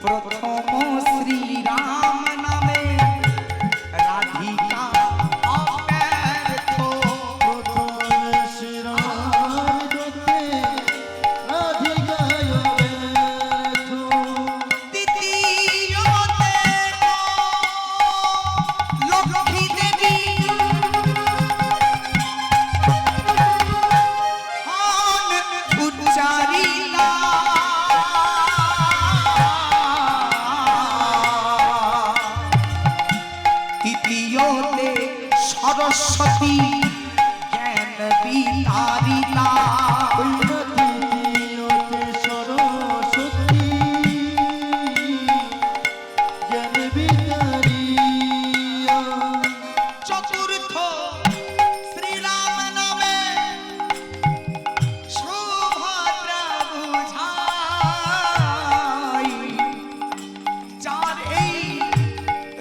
প্রথম শ্রীরাম নামে রাধিকা অব্যর্থ, প্রথম শ্রীরাম দত্তে রাধিকায় ব্যর্থ, দ্বিতীয়তে লক্ষ্মী দেবী হন উচ্চারিতা, তৃতীয়তে সরস্বতী জ্ঞান বিতারিতা, ওই না তৃতীয়তে সরস্বতী জ্ঞান বিতারিয়া, চতুর্থ শ্রীরাম নামে সুভদ্রা বুঝাই, 4 এই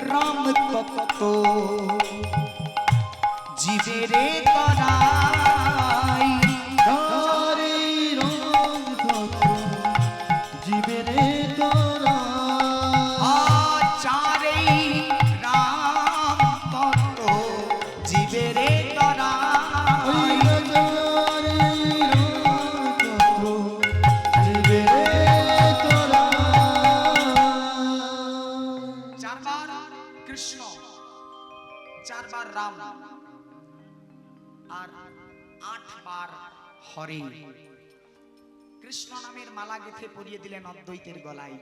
রাম তত্ত্ব জীবেরে করাই, তারে রং তত্ত্ব জীবেরে তোরা 4 এই রাম তত্ত্ব জীবেরে ওই করাই, না তারে রং তত্ত্ব জীবেরে তোরা 4 বার কৃষ্ণ, 4 বার রাম আর 8 বার হরে। কৃষ্ণ নামের মালা গেথে পরিয়ে দিলেন অদ্বৈতের গলায়।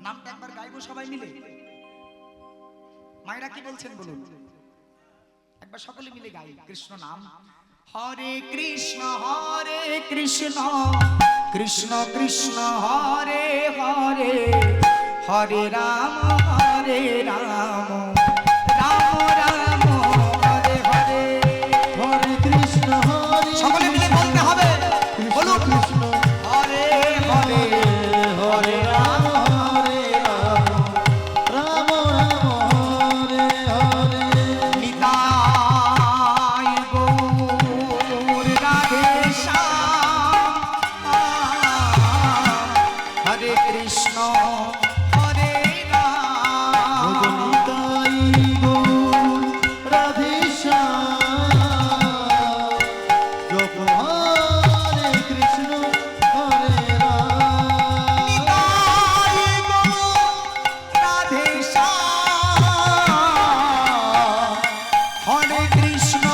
নামটা একবার গাইবো সবাই মিলে। মায়েরা কি বলছেন বলুন, একবার সকলে মিলে গাই কৃষ্ণ নাম। হরে কৃষ্ণ কৃষ্ণ কৃষ্ণ হরে হরে, হরে রাম রাম রাম হরে হরে। হরে কৃষ্ণ হরে সকলে মিলে বলতে হবে, বলুন কৃষ্ণ হরে হরে হরে রাম হরে রাম রাম রাম হরে হরে। নিতাই গৌর রাধে শ্যাম হরে কৃষ্ণ হরে রাম। নিতাই গৌর রাধে শ্যাম জপ হরে কৃষ্ণ হরে রাম। নিতাই গৌর রাধে শ্যাম হরে কৃষ্ণ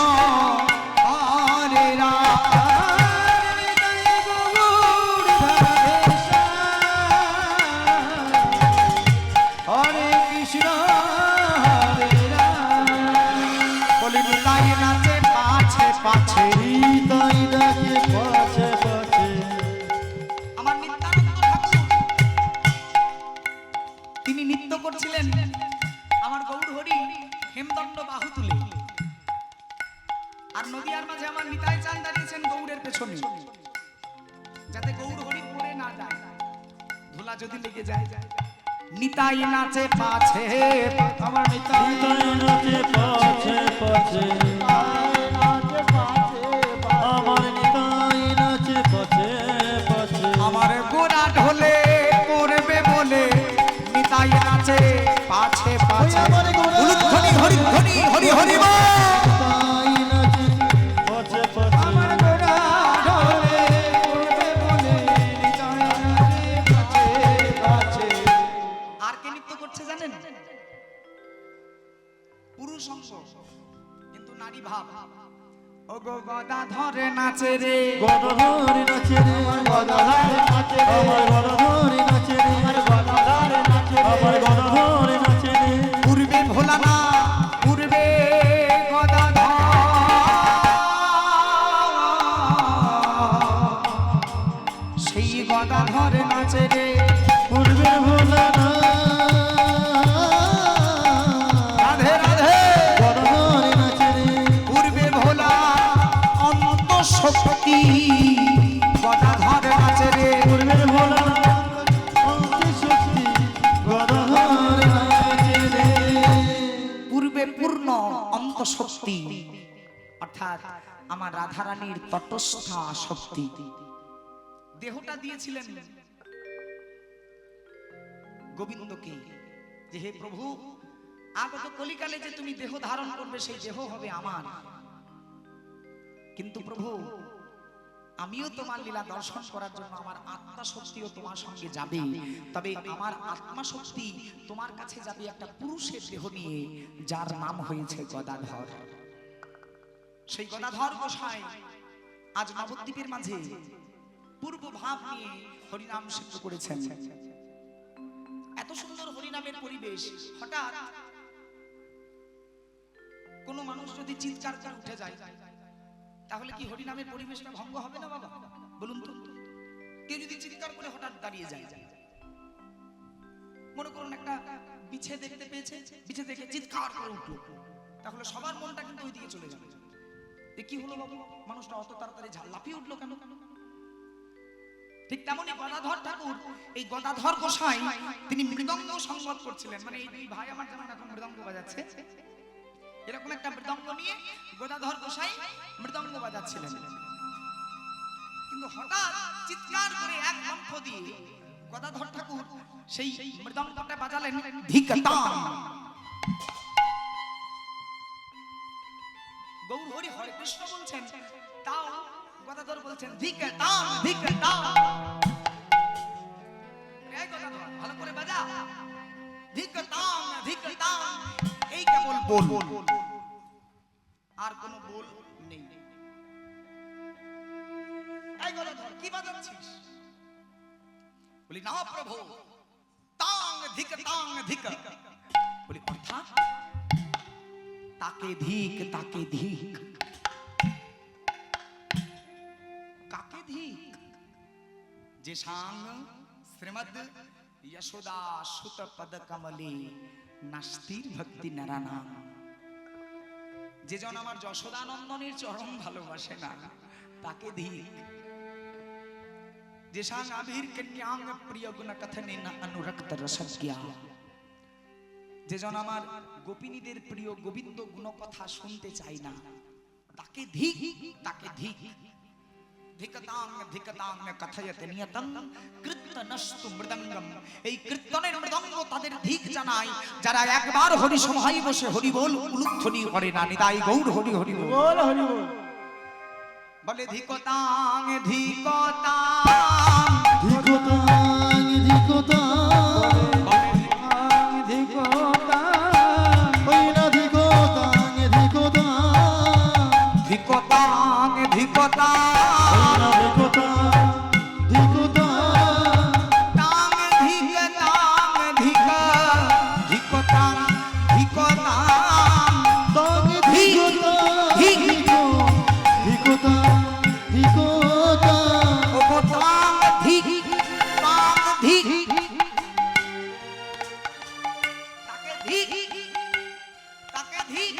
হরে রাম। নিতাই গৌর রাধে হরে কৃষ্ণ হরে রাম। বলি নিতাই নাচে পাছে পাছে। নিতাই ডাকে পাছে পাছে আমার নিত্যানন্দ ঠাকুর তিনি নৃত্য করছিলেন, আমার গৌর হরি হেমদণ্ড বাহু তুলে, আর নদিয়ার মাঝে আমার নিতাই চাঁদ দাঁড়িয়েছেন গৌরের পেছনে, যাতে গৌর হরি পড়ে না যায়, ধুলা যদি লেগে যায়। নিতাই নাচে পাছে আমার নিতাই নিতাই নাচে পাছে পাছে নাচে পাছে আমার নিতাই নাচে পাছে পাছে আমার গোড়া ঢোলে পড়বে বলে নিতাই নাচে পাছে পাছে। আমার গোড়া- উলুধ্বনি হরি ধ্বনি হরি হরি বল। নিতাই নাচে পাছে পাছে আমার গোড়া ঢোলে পড়বে বলে নিতাই নাচে পাছে পাছে। আর কে নৃত্য করছে জানেন? পুরুষ অংশ, কিন্তু নারী ভাব। ও গো গদা ধরে নাচে রে, গদাধর নাচে রে গদাধর নাচে রে, আমার গদাধর নাচে রে গদাধর নাচে রে, আমার গদাধর নাচে রে পূর্বে ভোলা না পূর্বে গদাধর, সেই গদাধর নাচে রে। পূর্বের ভোলা না রাধে রাধে। গদাধর নাচে রে পূর্বে ভোলা অন্ত শক্তি গদাধর নাচে রে। পূর্বের ভোলা না অন্তে শক্তি গদাধর নাচে রে পূর্বে পূর্ণ অন্ত শক্তি, অর্থাৎ আমার রাধারানীর তটস্থা শক্তি। দেহটা দিয়েছিলেন গোবিন্দকে, যে হে প্রভু আগত কলিকালে যে তুমি দেহ ধারণ করবে সেই দেহ হবে আমার, কিন্তু প্রভু আমিও তোমার লীলা দর্শন করার জন্য আমার আত্মা শক্তিও তোমার সঙ্গে যাবে, তবে আমার আত্মা শক্তি তোমার কাছে যাবে একটা পুরুষের দেহ নিয়ে, যার নাম হয়েছে গদাধর। সেই গদাধর গোসাই আজ নবদ্বীপের মাঝে পূর্ব ভাব নিয়ে হরিনাম সিদ্ধ করেছেন। এত সুন্দর হরিনামের পরিবেশ, হঠাৎ কোন মানুষ যদি চিৎকার করে উঠে যায়, তাহলে কি হরিনামের পরিবেশটা ভঙ্গ হবে না বাবা? বলুন তো। কেউ যদি চিৎকার করে হঠাৎ দাঁড়িয়ে যায়, মনে করুন একটা বিছে দেখতে পেয়েছে, বিছে দেখে চিৎকার করে উঠলো, তাহলে সবার মনটা কিন্তু ওইদিকে চলে যাবে। কি হলো বাবু, মানুষটা অত তাড়াতাড়ি লাফিয়ে উঠলো কেন? ঠিক তেমনই গদাধর ঠাকুর, এই গদাধর গোসাই তিনি মৃদঙ্গ সংবাদ করছিলেন, মানে এই দুই ভাই আমার যেমন এখন মৃদঙ্গ বাজাচ্ছে, এরকম একটা মৃদঙ্গ নিয়ে গদাধর গোসাই মৃদঙ্গ বাজাচ্ছিলেন। কিন্তু হঠাৎ চিৎকার করে এক কণ্ঠ দিয়ে গদাধর ঠাকুর সেই মৃদঙ্গটা বাজালেন ধিকতাম। গৌর হরি হরে কৃষ্ণ বলছেন, তাও গদাধর বলছেন ধিকতাম ধিকতাম। এই গদাধর ভালো করে বাজা, ধিকতাম ধিকতাম, এই কেবল বল, আর কোনো বল নেই। এই গদাধর কি বাজাচ্ছিস? বলি না প্রভু, তাং ধিক তাং ধিক। বলি অর্থাৎ তাকে ধিক তাকে ধিক। কাকে ধিক? যে সাং শ্রীমদ यशोदा सुत पद कमले नास्तिर भक्ति नाराना। যে জন আমার যশোদানন্দনের চরণ ভালোবাসে না তাকে ধিক। যে সাং আবির কন্যাঙ্গ প্রিয় গুণ কথনে না অনুরক্ত রসজ্ঞা। যে জন আমার গোপিনীদের প্রিয় গোবিন্দ গুণ কথা শুনতে চায় না তাকে ধিক, তাকে ধিক। ধিকতাং ধিকতাং কথয়তে নিয়তং কীর্তনস্তু মৃদঙ্গম। এই কীর্তনের মৃদঙ্গ তাদের ধিক জানায় যারা একবার হরি সভায় বসে হরি বল উলুধ্বনি করে না। নিতাই গৌর হরি হরি বল। বল হরি বল। বলে ধিকতাং ধিকতাং ধিকতাং ধিকতাং ওই না ধিকতাং ধিকতাং ধিকতাং ধিকতাং ওই না ধিকতাং ধিকতাং তাং ধিকতাং ধিক ধিকতাং ধিকতাং তাং ধিকতাং ধিকতাং ধিকতাং ও তাং ধিক তাং ধিক তাকে ধিক তাকে ধিক।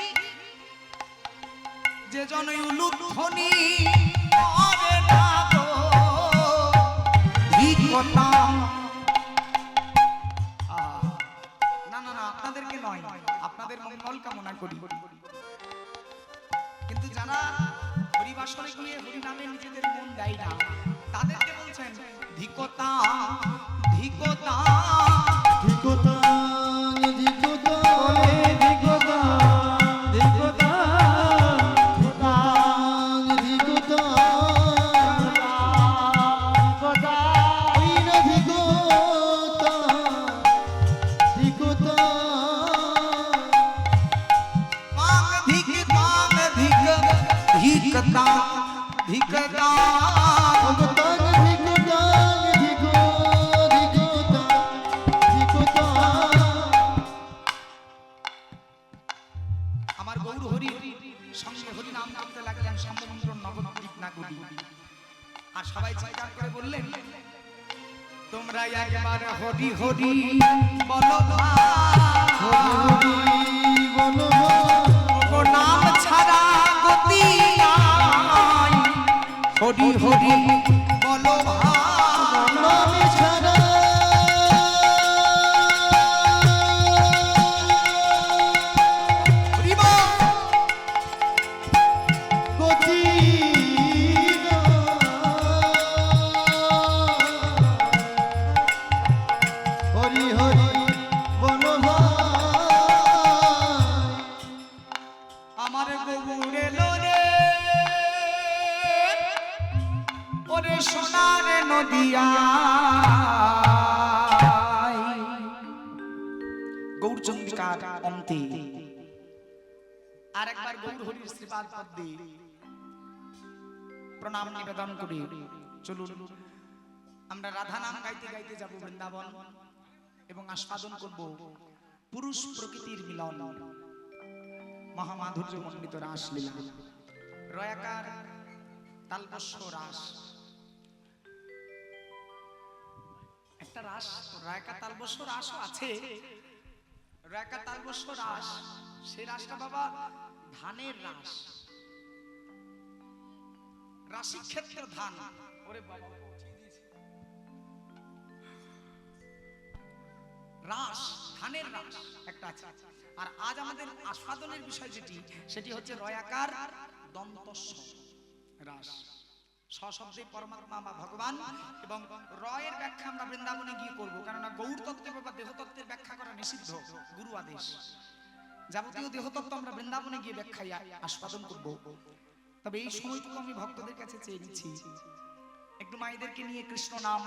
যে জন উলুধ্বনি করে না গো ধিকতাং। না না না আপনাদেরকে নয়, আপনাদের মঙ্গল কামনা করি। কিন্তু যারা হরিবাসরে গিয়ে হরি নামে নিজেদের মন দেয় না তাদেরকে বলছেন ধিকতা ধিকতা। ধিকতাং ধিকতাং বলে ধিকতাং ধিকতাং ধিকতাং ধিকতাং ওই না ধিকতাং ধিকতাং পাং ধিক পাং ধিক ধিকতা ধিকতা। ধিকতাং ধিকতাং ধিকতাং ধিকতাং আমার গৌর হরি সঙ্গে হরি নাম করতে লাগলেন সমমন্ত্র নবদ্বীপ নাগুলি। আর সবাই চিৎকার করে বললেন তোমরা একবার হরি হরি বলো হরি বলো ও নাম ছাড়া গতি নাই। হরি হরি বলো নাম ছাড়া হরি বল। গতি হরি হরি বলো আমার গৌরে লোরে ওরে সোনার নদিয়া। গৌরচন্দ্রিকার অন্তে আর একবার গৌর হরির শ্রীপাদ পদ্মে প্রণাম নিবেদন করে চলুন আমরা রাধা নাম গাইতে গাইতে যাব বৃন্দাবন এবং আস্বাদন করব পুরুষ প্রকৃতির মিলন মহামাধুর্য মণ্ডিত রাস লীলা। রয়াকার তালবস্য রাস, একটা রাস রয়াকার তালবস্য রাসও আছে। রয়াকার তালবস্য রাস সেই রাসটা বাবা ধানের রাস, রাশি ক্ষেত্র ধান। ওরে বাবা রাস ধানের রাস একটা আছে। আর আজ আমাদের আস্বাদনের বিষয় যেটি সেটি হচ্ছে রয়াকার দন্তস্ব রাস। সশব্দে পরমাত্মা বা ভগবান এবং রয়ের ব্যাখ্যা আমরা বৃন্দাবনে গিয়ে করবো, কেননা গৌর তত্ত্ব বা দেহতত্ত্বের ব্যাখ্যা করা নিষিদ্ধ, গুরু আদেশ। যাবতীয় দেহতত্ত্ব আমরা বৃন্দাবনে গিয়ে ব্যাখ্যায় আস্বাদন করব। তবে এই সময়টুকু আমি ভক্তদের কাছে চেয়ে নিচ্ছি একটু মায়েদেরকে নিয়ে কৃষ্ণ নাম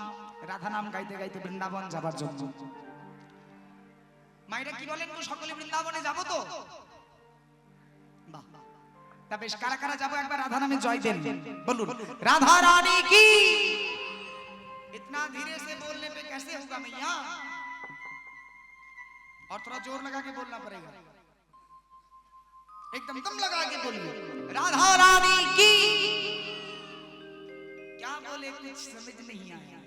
রাধা নাম গাইতে গাইতে বৃন্দাবন যাবার জন্য। মায়েরা কি বলেন গো, সকলে বৃন্দাবনে যাবো তো? বাহ, তা বেশ, কারা কারা যাবো একবার রাধা নামে জয় দেন বলুন। রাধা রানী কি। इतना धीरे से बोलने पे कैसे होगा मैया, और थोड़ा जोर लगा के बोलना पड़ेगा, एकदम दम लगा के बोलिए। राधा रानी की। क्या बोले कुछ समझ नहीं आया,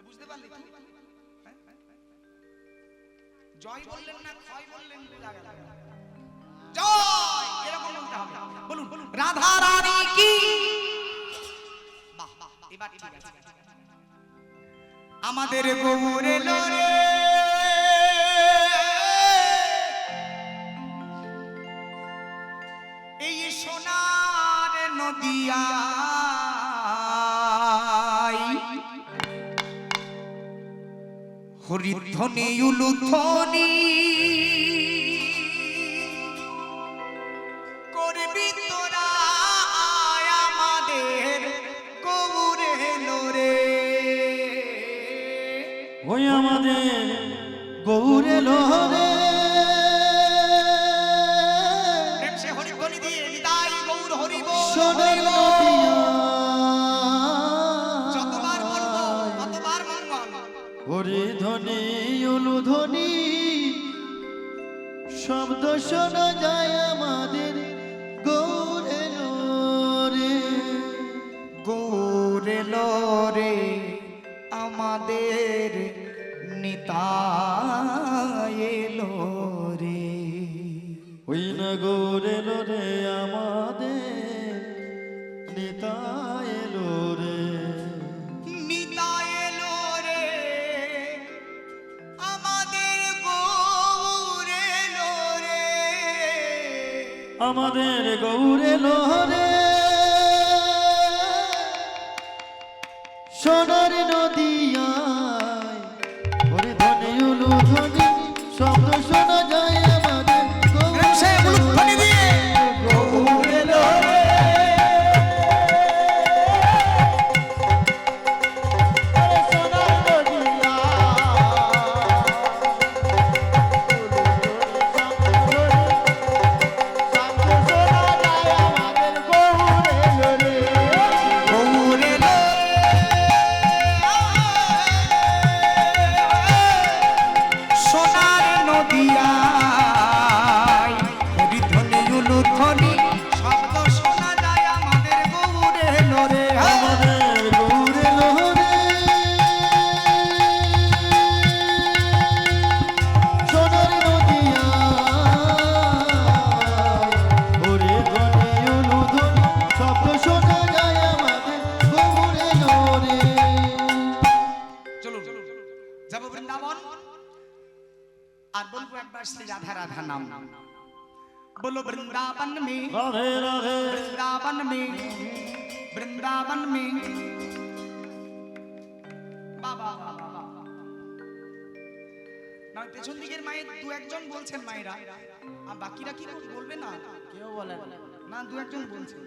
बुझते पारले জয় বললেন না ক্ষয় বললেন, বোঝা গেল। জয় এরকম বলতে হবে। বলুন বলুন, রাধা রানী কি। বাহ বাহ, এবার ঠিক আছে। আমাদের গৌর এলো রে, এই সোনার নদিয়ায়, হরিধ্বনি উলুধ্বনি করবি তোরা, আমাদের গৌর এলো রে। ওই আমাদের গৌরে লোহরে প্রেম সে হরিধ্বনি দিয়ে নিতাই গৌর হরি বল, সোনার হরি বল। নদিয়া যতবার বলবো ততবার মঙ্গল। হরি ধ্বনি অনুধ্বনি শব্দ শোনা যায় আমাদের গৌরে লোরে। গৌর এলো রে, আমাদের নিতাই এলো রে। ওই না গৌরে লোরে আমাদের নিতাই এলো রে। নিতাই এলো রে, আমাদের গৌর এলো রে। আমাদের গৌরে লোরে সোনার নদিয়ায় হরি ধ্বনি উলুধ্বনি শব্দ শোনা যায় আমাদের প্রেম সে উলুধ্বনি দিয়ে গৌর এলো রে। সোনার নদিয়া গৌর এলো সোনার নদিয়ায়, হরিধ্বনি উলুধ্বনি শব্দ শোনা যায় আমাদের গৌর এলো রে। আমাদের গৌরে লোরে সোনার নদিয়া ওরে ধ্বনি অনুধ্বনি শব্দ শোনা যায় আমাদের গৌরে লোরে। চলুন যাবো বৃন্দাবন, আর বলবো একবার শ্রী রাধা রাধা নাম। बोलो वृंदावन में, রাধে রাধে वृंदावन में, वृंदावन में। বাবা বাবা বাবা, না পেছন দিকের মায়ের দু একজন বলছেন মায়েরা, আর বাকিরা কি বলবে না? কেউ বলেন না দু একজন বলছেন।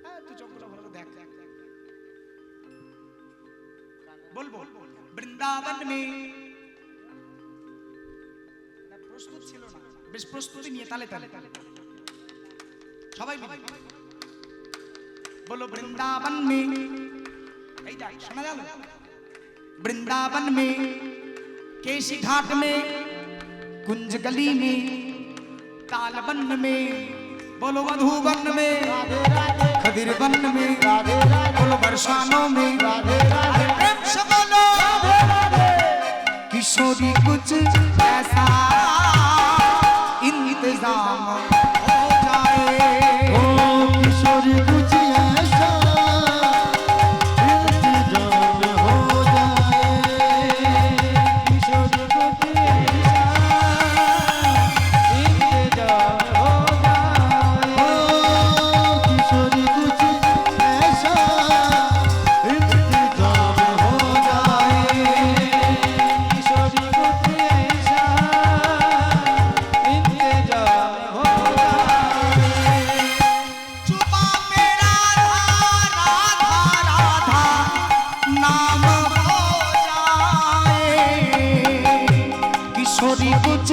হ্যাঁ তুই চোখটা ভালো করে দেখ। বলবো বৃন্দাবন মে, প্রস্তুত ছিল না, বেশ প্রস্তুতি নিয়ে তালে তালে সবাই মিলে বলো বৃন্দাবন মে। এই দেখ শোনা গেল, वृंदावन में, केशी घाट में, कुंज गली में, तालबन में, बोलो मधुबन में, खदिर वन में, बोलो बरसानों में, अरे प्रेम से बोलो किशोरी कुछ ऐसा इंतजाम हो जाए। ओ किशोरी कुछ ऐसा इंतजाम हो जाए। किशोरी कुछ ऐसा इंतजाम हो जाए। ओ किशोरी कुछ ऐसा इंतजाम हो जाए। किशोरी कुछ ऐसा इंतजाम हो जाए। चुपा मेरा राधा राधा नाम हो जाए। किशोरी कुछ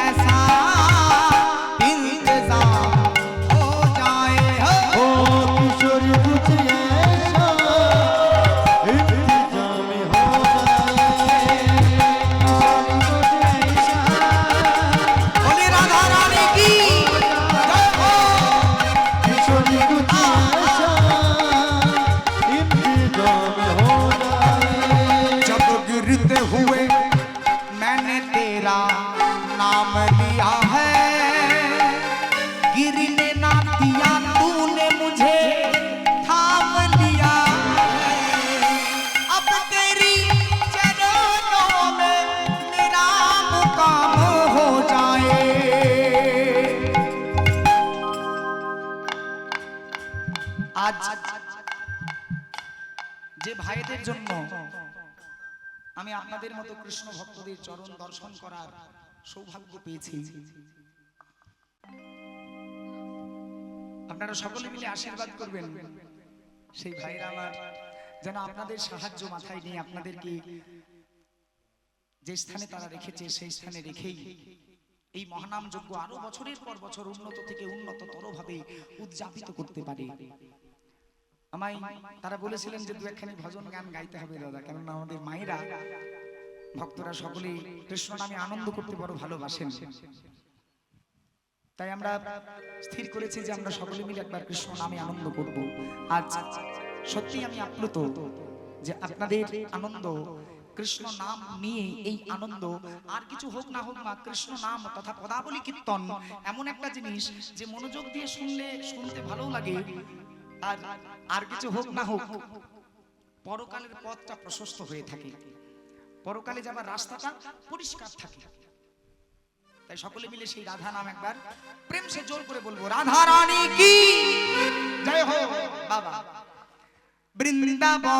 ऐसा इंतजाम हो जाए। ओ किशोरी कुछ ऐसा इंतजाम हो जाए। किशोरी कुछ ऐसा बोले राधा रानी की जय हो। किशोरी कुछ ऐसा इंतजाम हो जाए। जब गिरते हुए दिया तूने मुझे थाम लिया अब तेरी चरणों में मेरा मुकाम हो जाए। আজ যে ভাইদের জন্য আমি আপনাদের মতো কৃষ্ণ ভক্তদের চরণ দর্শন করার সৌভাগ্য পেয়েছি, আপনারা সকলে মিলে আশীর্বাদ করবেন সেই ভাইরা আমার যেন আপনাদের সাহায্য মাথায় নিয়ে আপনাদেরকে যে স্থানে তারা রেখেছে সেই স্থানে রেখেই এই মহানাম যজ্ঞ আরো বছরের পর বছর উন্নত থেকে উন্নততর ভাবে উদযাপিত করতে পারে। আমায় তারা বলেছিলেন যে দু একখানি ভজন গান গাইতে হবে দাদা, কেননা আমাদের মায়েরা ভক্তরা সকলেই কৃষ্ণ নামে আনন্দ করতে বড় ভালোবাসেন। তাই আমরা স্থির করেছি যে আমরা সকলে মিলে একবার কৃষ্ণ নামে আনন্দ করব। আজ সত্যি আমি আপ্লুত যে আপনাদের আনন্দ, কৃষ্ণ নাম নিয়ে এই আনন্দ, আর কিছু হোক না হোক মা কৃষ্ণ নাম তথা পদাবলী কীর্তন এমন একটা জিনিস যে মনোযোগ দিয়ে শুনলে শুনতে ভালো লাগে, আর কিছু হোক না হোক পরকালের পথটা প্রশস্ত হয়ে থাকে, পরকালে যাবার রাস্তাটা পরিষ্কার থাকে। তাই সকলে মিলে সেই রাধা নাম একবার প্রেম সে জোর করে বলবো, রাধা রানী কি জয় হো বাবা। বৃন্দাবন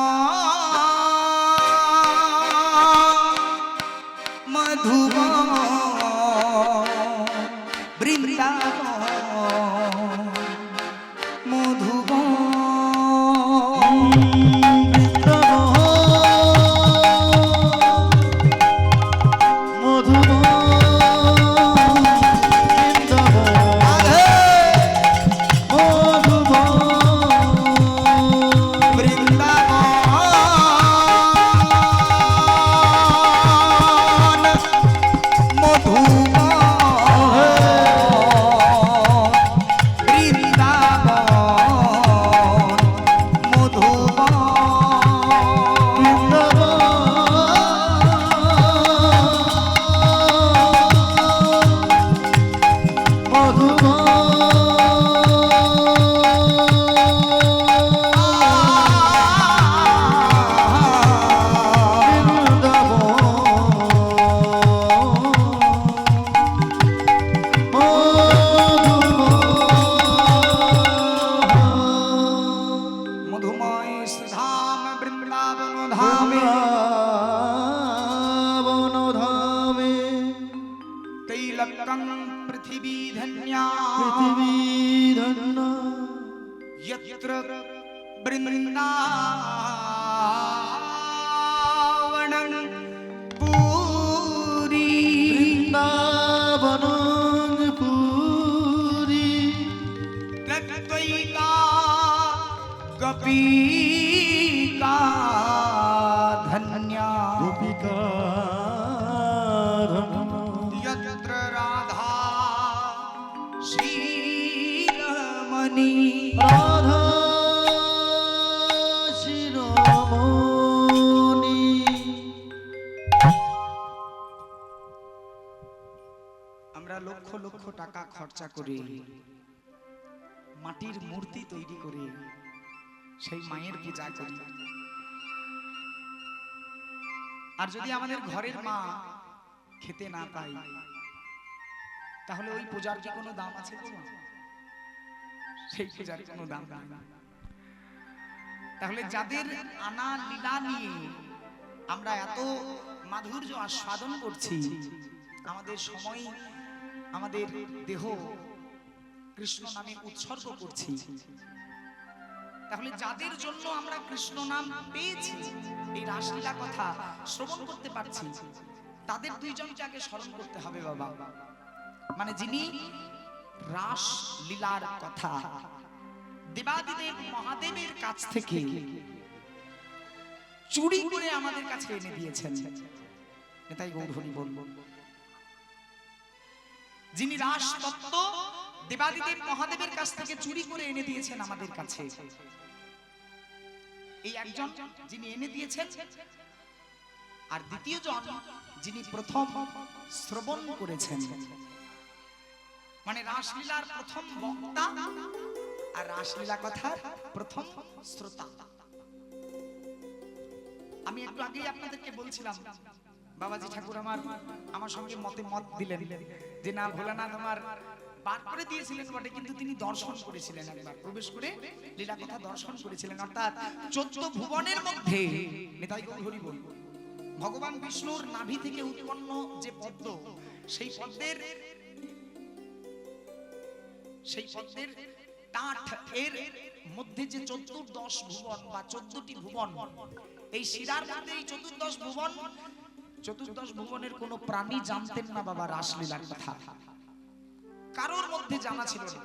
মধুবন বৃন্দাবন মধুবন यत्र वृंदावनं पूरी वृंदावनं पूरी तद्वैता गोपिका धन्या गोपिका यत्र राधा श्रीरमणी राधा শিরোমণি। আমরা লক্ষ লক্ষ টাকা খরচা করে মাটির মূর্তি তৈরি করে সেই মায়ের পূজা করি, আর যদি আমাদের ঘরের মা খেতে না পাই তাহলে ওই পূজার কি কোনো দাম আছে? সেই পূজার কোনো দাম নেই। তাহলে যাদের আনা লীলা নিয়ে আমরা এত মাধুর্য আস্বাদন করছি, আমাদের সময় আমাদের দেহ কৃষ্ণ নামে উৎসর্গ করছি, তাহলে যাদের জন্য আমরা কৃষ্ণ নাম পেয়েছি, এই রাসলীলা কথা শ্রবণ করতে পারছি, তাদের দুইজনকে আগে স্মরণ করতে হবে বাবা। মানে যিনি রাস লীলার কথা দেবাদিদেব মহাদেবের কাছ থেকে চুরি করে আমাদের কাছে এনে দিয়েছেন, তাই গৌর হরি বল। যিনি রাস তত্ত্ব দেবাদিদেব মহাদেবের কাছ থেকে চুরি করে এনে দিয়েছেন আমাদের কাছে, এই একজন যিনি এনে দিয়েছেন, আর দ্বিতীয় জন যিনি প্রথম শ্রবণ করেছেন, মানে রাসলীলার প্রথম বক্তা আর রাসলীলা কথার প্রথম শ্রোতা। আমি একটু আগেই আপনাদেরকে বলছিলাম, বাবাজি ঠাকুর আমার সঙ্গে মত দিলেন যে না, ভোলানাথ আমার বার করে দিয়েছিলেন বটে, কিন্তু তিনি দর্শন করেছিলেন, একবার প্রবেশ করে লীলা কথা দর্শন করেছিলেন। অর্থাৎ 14 ভুবনের মধ্যে নিতাই গৌর হরি বল, ভগবান বিষ্ণুর নাভি থেকে উৎপন্ন যে পদ্ম, সেই পদ্মের টাট এর মধ্যে যে 14 ভুবন বা 14টি ভুবন, এই শিরার মধ্যে এই 14 ভুবনের কোন প্রাণী জানতেন না বাবা রাসলীলার কথা, কারোর মধ্যে জানা ছিল না।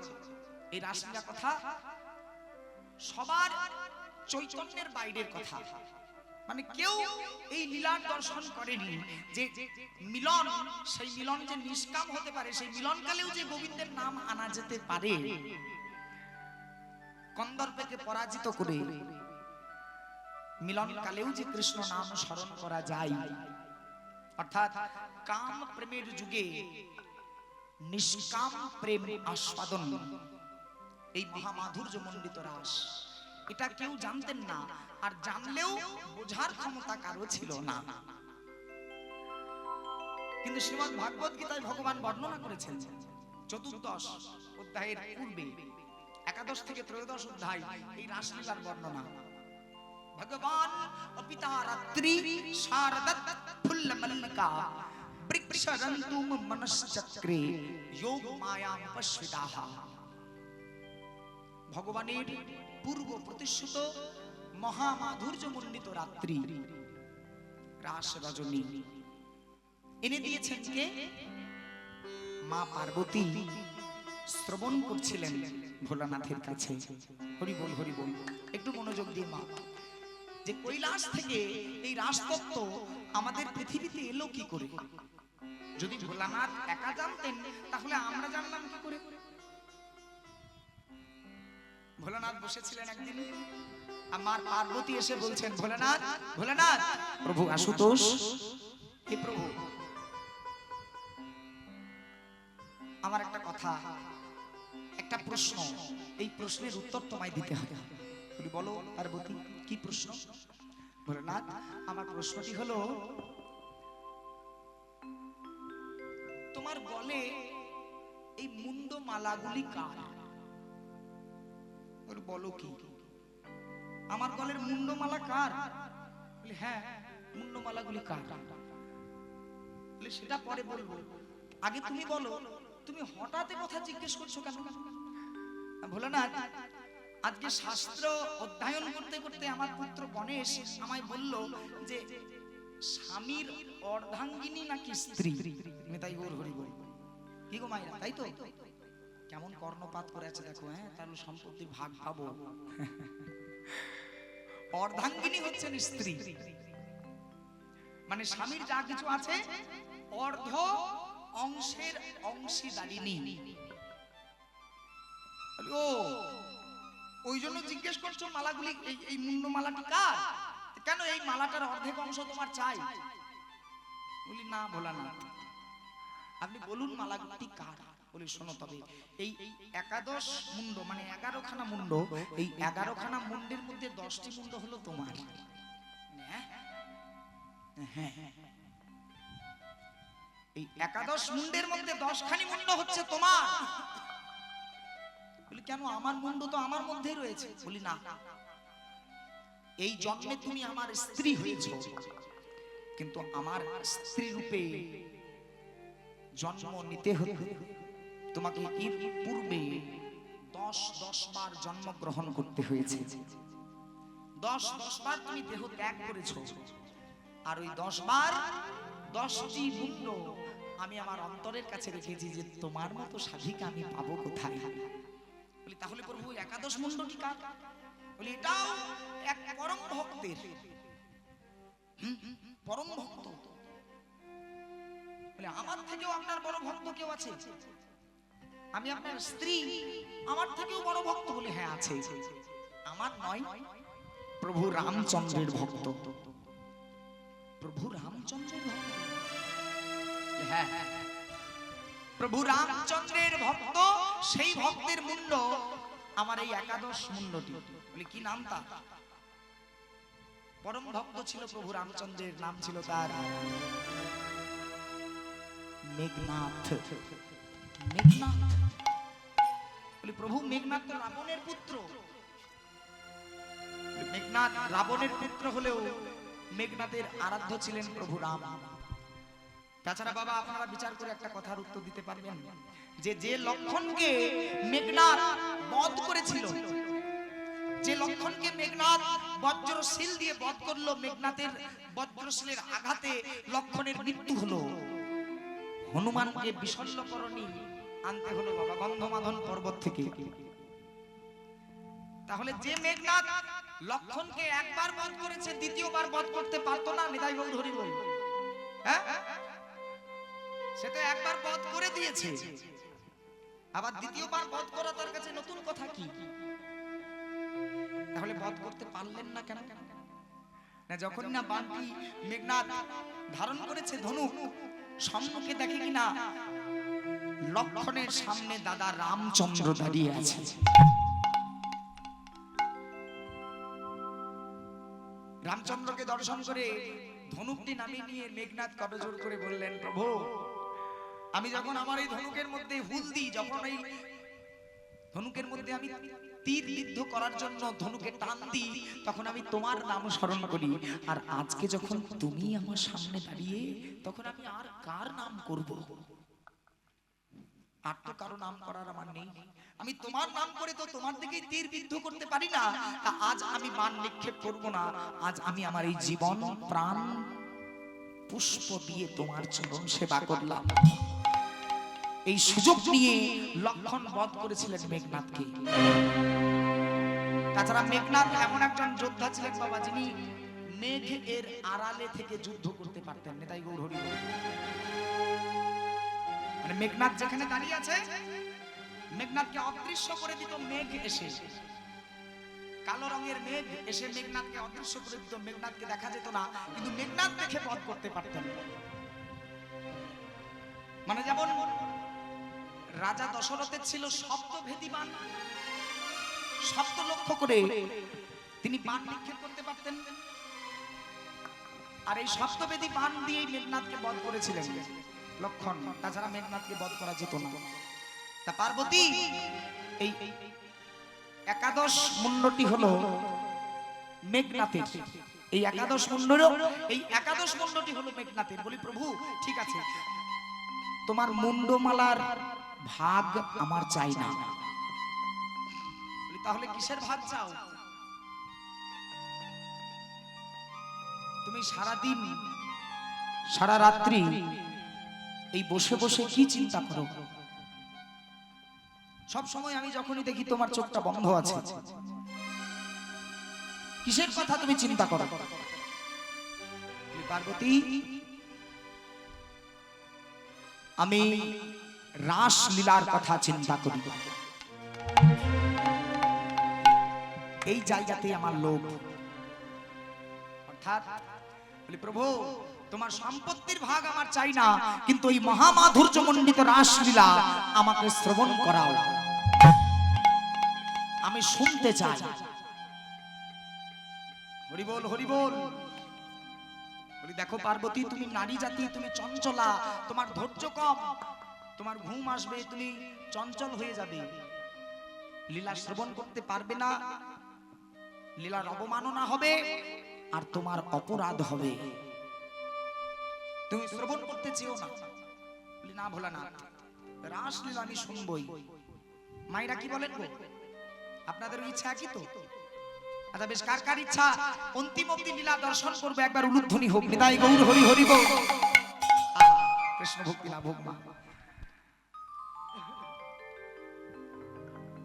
এই রাসলীলা কথা সবার চৈতন্যের বাইরের কথা, মানে কেউ এই লীলার দর্শন করেনি যে মিলন, সেই মিলন যে নিষ্কাম হতে পারে, সেই মিলনকালেও যে গোবিন্দের নাম আনা যেতে পারে, কন্দর্পকে পরাজিত করে মিলনকালেও যে কৃষ্ণ নাম স্মরণ করা যায়। অর্থাৎ কাম প্রেমের যুগে নিষ্কাম প্রেম আস্বাদন, এই মহামাধুর্য মণ্ডিত রাস, এটা কেউ জানতেন না, আর জানলেও বোঝার ক্ষমতা কারো ছিল না। কিন্তু শ্রীমদ্ ভাগবত গীতায় ভগবান বর্ণনা করেছেন 14 অধ্যায়ের পূর্বে 11 থেকে 13 অধ্যায় এই রাসলীলার বর্ণনা। ভগবান পিতা রাত্রি শারদৎ ফুল্ল মল্লিকা বৃক্ষরন্তুম মনশ্চক্রে যোগ মায়াম পশ্বিতাহ। ভগবানের পূর্ব প্রতিশ্রুত মহামাধুর্য মণ্ডিত রাত্রি, রাস রজনী এনে দিয়েছেন কে? মা পার্বতী শ্রবণ করছিলেন ভোলানাথের কাছে। হরি বল, হরি বল, একটু মনোযোগ দিয়ে মা, যে কৈলাস থেকে এই রাসতত্ত্ব আমাদের পৃথিবীতে এলো কি করে? যদি ভোলানাথ একা জানতেন তাহলে আমরা জানলাম কি করে? ভোলানাথ বসেছিলেন একদিন, আমার পার্বতী এসে বলছেন, ভোলানাথ, ভোলানাথ, প্রভু আশুতোষ, হে প্রভু, আমার একটা কথা, একটা প্রশ্ন, এই প্রশ্নের উত্তর তোমায় দিতে হবে। বলো পার্বতী, কি প্রশ্ন? ভোলানাথ, আমার প্রশ্নটি হলো, তোমার গলে এই মুন্ড মালাগুলি কার? বলো কি, আমার গলের মুন্ডমালা কার? বলে হ্যাঁ, মুন্ডমালাগুলি কার? বলে সেটা পরে বলবো, আগে তুমি বলো, তুমি হঠাৎ কথা জিজ্ঞেস করছো কেন? ভোলানাথ, আজকে শাস্ত্র অধ্যয়ন করতে করতে আমার পুত্র গণেশ আমায় বলল যে স্বামীর অর্ধাঙ্গিনী নাকি স্ত্রী। নিতাই গৌর হরি বল। কি গো মাইরা, তাই তো? কেমন কর্ণপাত করে আছে দেখো, হ্যাঁ, তাহলে সম্পত্তির ভাগ পাবো। অর্ধাঙ্গিনী হচ্ছেন স্ত্রী, মানে স্বামীর যা কিছু আছে অর্ধ অংশের অংশীদারিণী। ও, ওই জন্য জিজ্ঞেস করছো মালাগুলি, এই মুন্ড মালাটি কার? কেন এই মালাটার অর্ধেক অংশ তোমার চাই? বলি না ভোলানাথ, আপনি বলুন মালাগুলি কার। বলি শোনো, তবে এই 11 মুন্ড মানে 11খানা মুন্ড, এই 11খানা মুন্ডের মধ্যে 10টি মুন্ড হলো তোমার। হ্যাঁ, এই 11 মুন্ডের মধ্যে 10খানি মুন্ড হচ্ছে তোমার। বলি কেন, আমার মুন্ড তো আমার মধ্যেই রয়েছে। বলি না, এই জন্মে তুমি আমার স্ত্রী হয়েছো, কিন্তু আমার স্ত্রী রূপে জন্ম নিতে হলে তোমাকে এর পূর্বে 10 বার জন্মগ্রহণ করতে হয়েছে। 10 বার তুমি দেহ ত্যাগ করেছো, আর ওই 10 বার 10টি মুন্ড আমি আমার অন্তরের কাছে রেখেছি, যে তোমার মতো সাধিকা আমি পাবো কোথায়? বলি তাহলে প্রভু 11 মুন্ডটি কার? বলি এটাও এক পরম ভক্তের, পরম ভক্ত। বলে আমার থেকেও আপনার বড় ভক্ত কেউ আছে? আমি আপনার স্ত্রী, আমার থেকেও বড় ভক্ত? বলে হ্যাঁ আছে। আমার নয়, প্রভু রামচন্দ্রের ভক্ত। প্রভু রামচন্দ্রের ভক্ত? হ্যাঁ, প্রভু রামচন্দ্রের ভক্ত। সেই ভক্তের মুন্ড আমার এই একাদশ মুন্ডটি, বলি কি নাম তা? পরম ভক্ত ছিল প্রভু রামচন্দ্রের, নাম ছিল তার মেঘনাথ। মেঘনাথ, বলি প্রভু মেঘনাথ তো রাবণের পুত্র। মেঘনাথ রাবণের পুত্র হলেও মেঘনাথের আরাধ্য ছিলেন প্রভু রাম। তাছাড়া বাবা আপনারা বিচার করে একটা কথার উত্তর দিতে পারবেন যে যে লক্ষণকে মেঘনাথ বধ করেছিল, যে লক্ষণকে মেঘনাথ বজ্রশীল দিয়ে বধ করলো, মেঘনাথের বজ্রশীলের আঘাতে লক্ষণের মৃত্যু হলো, হনুমানকে বিশল্যকরণী আনতে হলো বাবা গন্ধমাদন পর্বত থেকে। তাহলে যে মেঘনাথ লক্ষণকে একবার বধ করেছে, দ্বিতীয়বার বধ করতে পারতো না, নিতাই গৌর হরি বল, হ্যাঁ সে তো একবার বধ করে দিয়েছে, আবার দ্বিতীয়বার বধ করা তার কাছে নতুন কথা কি? তাহলে বধ করতে পারলেন না কেন? না যখন না বানটি মেঘনাথ ধারণ করেছে ধনুক, সম্মুখে দেখে কিনা লক্ষণের সামনে দাদা রামচন্দ্র দাঁড়িয়ে আছে। রামচন্দ্রকে দর্শন করে ধনুকটি নামিয়ে নিয়ে মেঘনাথ করজোড় করে বললেন, প্রভু আমি যখন আমার এই ধনুকের মধ্যে হুল দিই, যখন এই ধনুকের মধ্যে আমি তীর বিদ্ধ করার জন্য ধনুকে টান দিই, তখন আমি তোমার নাম স্মরণ করি। আর আজকে যখন তুমি আমার সামনে দাঁড়িয়ে, তখন আমি আর কার নাম করব? আর তো কারো নাম করার আমার নেই। আমি তোমার নাম করে তো তোমার দিকেই তীর বিদ্ধ করতে পারি না। আজ আমি বাণ নিক্ষেপ করব না, আজ আমি আমার এই জীবন প্রাণ পুষ্প দিয়ে তোমার চরণ সেবা করলাম। এই সুযোগ নিয়ে লক্ষণ বধ করেছিলেন মেঘনাথকে। তাছাড়া মেঘনাথ এমন একজন যোদ্ধা ছিলেন বাবা, যিনি মেঘ এর আড়ালে থেকে যুদ্ধ করতে পারতেন। নেতাই গৌর হরি বল। মানে মেঘনাথ যেখানে দাঁড়িয়ে আছে, মেঘনাথকে অদৃশ্য করে দিত মেঘ এসে, কালো রঙের মেঘ এসে মেঘনাথকে অদৃশ্য করে দিত, মেঘনাথকে দেখা যেত না, কিন্তু মেঘনাথ দেখে বধ করতে পারতেন। মানে যেমন রাজা দশরথের ছিল সপ্তভেদী বাণ, সপ্ত লক্ষ্য করে তিনি বাণ নিক্ষেপ করতে পারতেন, আর এই সপ্তভেদী বাণ দিয়েই মেঘনাথকে বধ করেছিলেন লক্ষণ। তাছাড়া মেঘনাথকে বধ করা যেত না। তা পার্বতী এই একাদশ মুন্ডটি হলো মেঘনাথের, এই একাদশ মুন্ডটি হলো মেঘনাথের। বলি প্রভু ঠিক আছে, তোমার মুন্ডমালার ভাগ আমার চাই না। বলি তাহলে কিসের ভাগ চাও? তুমি সারাদিন সারা রাত্রি এই বসে বসে কি চিন্তা করো? সব সময় আমি যখনই দেখি তোমার চোখটা বন্ধ আছে, কিসের কথা তুমি চিন্তা করো? পার্বতী আমি রাস লীলার কথা চিন্তা করি, এই জায়গাতে আমার লোক। অর্থাৎ বলি প্রভু তোমার সম্পত্তির ভাগ আমার চাই না, কিন্তু এই মহামাধুর্য মণ্ডিত রাসলীলা আমাকে শ্রবণ করাও, আমি শুনতে চাই। হরি বল হরি বল। বলি দেখো পার্বতী, তুমি নারী জাতি, তুমি চঞ্চলা, তোমার ধৈর্য কম, তোমার ঘুম আসবে, তুমি চঞ্চল হয়ে যাবে, লীলা শ্রবণ করতে পারবে না, লীলার অবমাননা হবে আর তোমার অপরাধ হবে, তুমি শ্রবণ করতে চেও না। বলি না ভোলা না, রাসলীলা আমি শুনবই। মায়েরা কি বলেন গো, আপনাদের ইচ্ছা কি? তো আচ্ছা বেশ, কার কার ইচ্ছা অন্তিম অবধি লীলা দর্শন করবে? একবার উলুধ্বনি হোক, নিতাই গৌর হরি হরি বল। কৃষ্ণ ভক্তি লাভ হোক মা।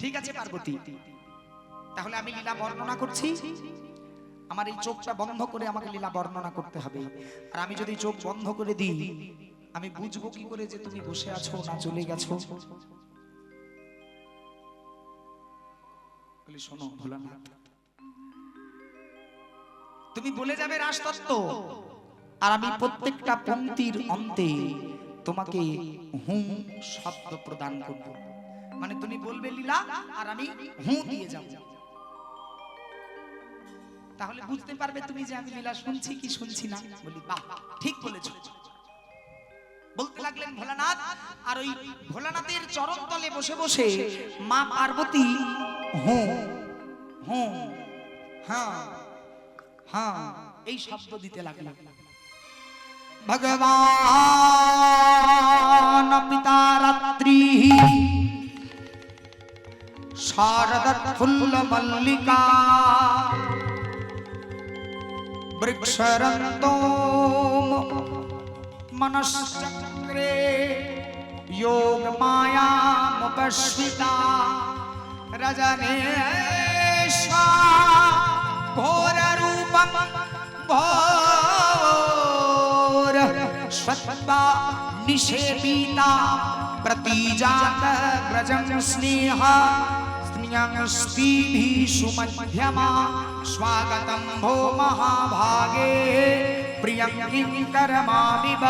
ঠিক আছে পার্বতী, তাহলে আমি লীলা বর্ণনা করছি। আমার এই চোখটা বন্ধ করে আমাকে লীলা বর্ণনা করতে হবে। আর আমি যদি চোখ বন্ধ করে দিই, আমি বুঝবো কি করে যে তুমি বসে আছো না চলে গেছো? বলি শোনো ভোলানাথ, তুমি বলে যাবে রাসতত্ত্ব, আর আমি প্রত্যেকটা পংক্তির অন্তে তোমাকে হুম শব্দ প্রদান করব। মানে তুমি বলবে লীলা আর আমি হুঁ দিয়ে যাব, তাহলে বুঝতে পারবে তুমি যে আমি লীলা শুনছি কি শুনছি না। বলি বাহ, ঠিক বলেছো। বলতে লাগলেন ভোলানাথ, আর ওই ভোলানাথের চরণ তলে বসে বসে মা পার্বতী হুঁ হুঁ হ্যাঁ হ্যাঁ এই শব্দ দিতে লাগলো। ভগবান পিতা রাত্রি শারদৎ ফুল্ল মল্লিকা বৃক্ষরন্তো मनश्चक्रे योग माया मुपश्विता रजनीश्वा घोर रूपम घोर श्वत्वा निषेपिता प्रतिजात व्रजं स्नेहा स्त्रियंस्तीभिषु मध्यमा स्वागतं भो महाभागे प्रियं किंकरमामिव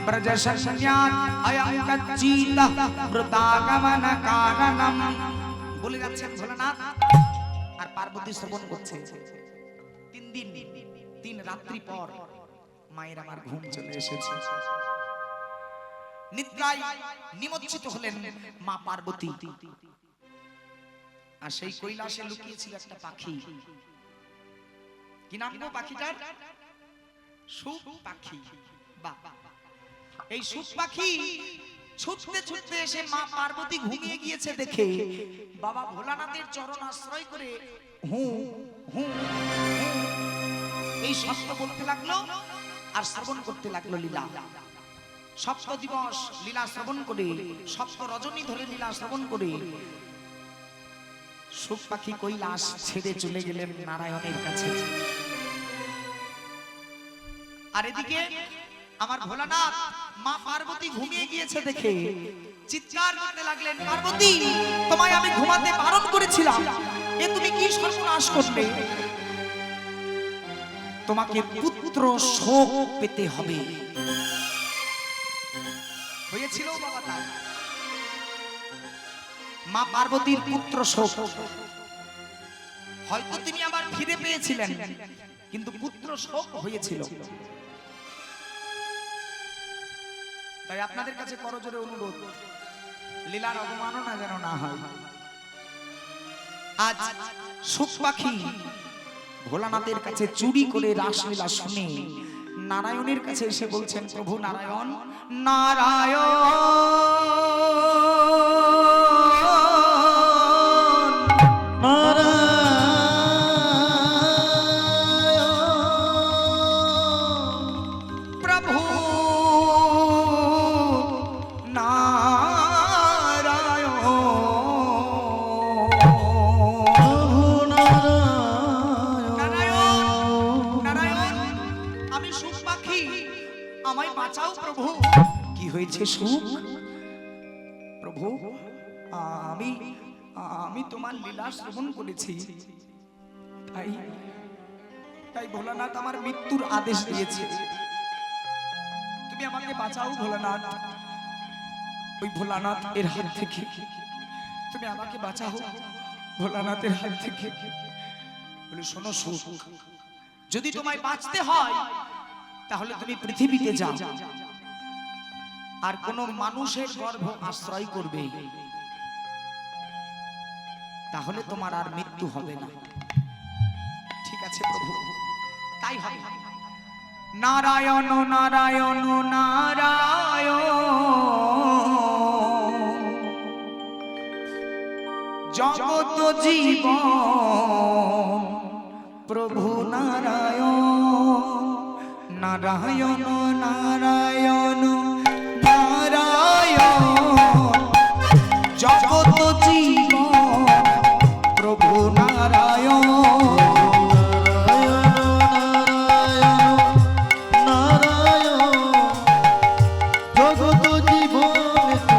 ब्रजशन्यात् अयं कच्चितः वृतागमन कारणम्। বলে যাচ্ছেন ভোলানাথ আর পার্বতী শ্রবণ করছে। 3 দিন 3 রাত্রি পর মায়ের আমার ঘুম চলে এসেছে, নিদ্রায় নিমজ্জিত হলেন মা পার্বতী। আর সেই কৈলাসে লুকিয়েছিল একটা পাখি। কি নাম গো পাখিটার? সুখ পাখি। বাহ, এই সুখ পাখি ছুটতে ছুটতে এসে মা পার্বতী ঘুমিয়ে গিয়েছে দেখে বাবা ভোলানাথের চরণ আশ্রয় করে হুঁ হুঁ এই শব্দ বলতে লাগলো আর শ্রবণ করতে লাগলো লীলা। সপ্ত দিবস লীলা শ্রবণ করে, সপ্ত রজনী ধরে লীলা শ্রবণ করে সুখ পাখি কৈলাস ছেড়ে চলে গেলেন নারায়ণের কাছে। আর এদিকে আমার ভোলানাথ মা পার্বতী ঘুমিয়ে গিয়েছে দেখে চিৎকার করতে লাগলেন, পার্বতী তোমায় আমি ঘুমাতে বারণ করেছিলাম, এ তুমি কি সর্বনাশ করলে? তোমাকে পুত্র শোক পেতে হবে। হয়েছিল বাবা তার, মা পার্বতীর পুত্র শোক। হয়তো তিনি আবার ফিরে পেয়েছিলেন, কিন্তু পুত্র শোক হয়েছিল। তাই আপনাদের কাছে করজোরে অনুরোধ, লীলার অবমাননা যেন না হয়। আজ সুখ পাখি ভোলানাথের কাছে চুরি করে রাসলীলা শুনে নারায়ণের কাছে এসে বলছেন, প্রভু নারায়ণ নারায়ণ সুখ। প্রভু আমি তোমার লীলা শ্রবণ করেছি, তাই ভোলানাথ আমার মৃত্যুর আদেশ দিয়েছে, তুমি আমাকে বাঁচাও ভোলানাথ। ওই ভোলানাথ এর হাত থেকে তুমি আমাকে বাঁচাও ভোলানাথের হাত থেকে। বলে শোনো সুখ, যদি তোমায় বাঁচতে হয় তাহলে তুমি পৃথিবীতে যাও আর কোন মানুষের গর্ভ আশ্রয় করবে, তাহলে তোমার আর মৃত্যু হবে না। ঠিক আছে প্রভু, তাই হবে। নারায়ণ নারায়ণ নারায়ণ জগত জীবন প্রভু নারায়ণ নারায়ণ নারায়ণ জগত জীবন প্রভু নারায়ণ জগত জীবন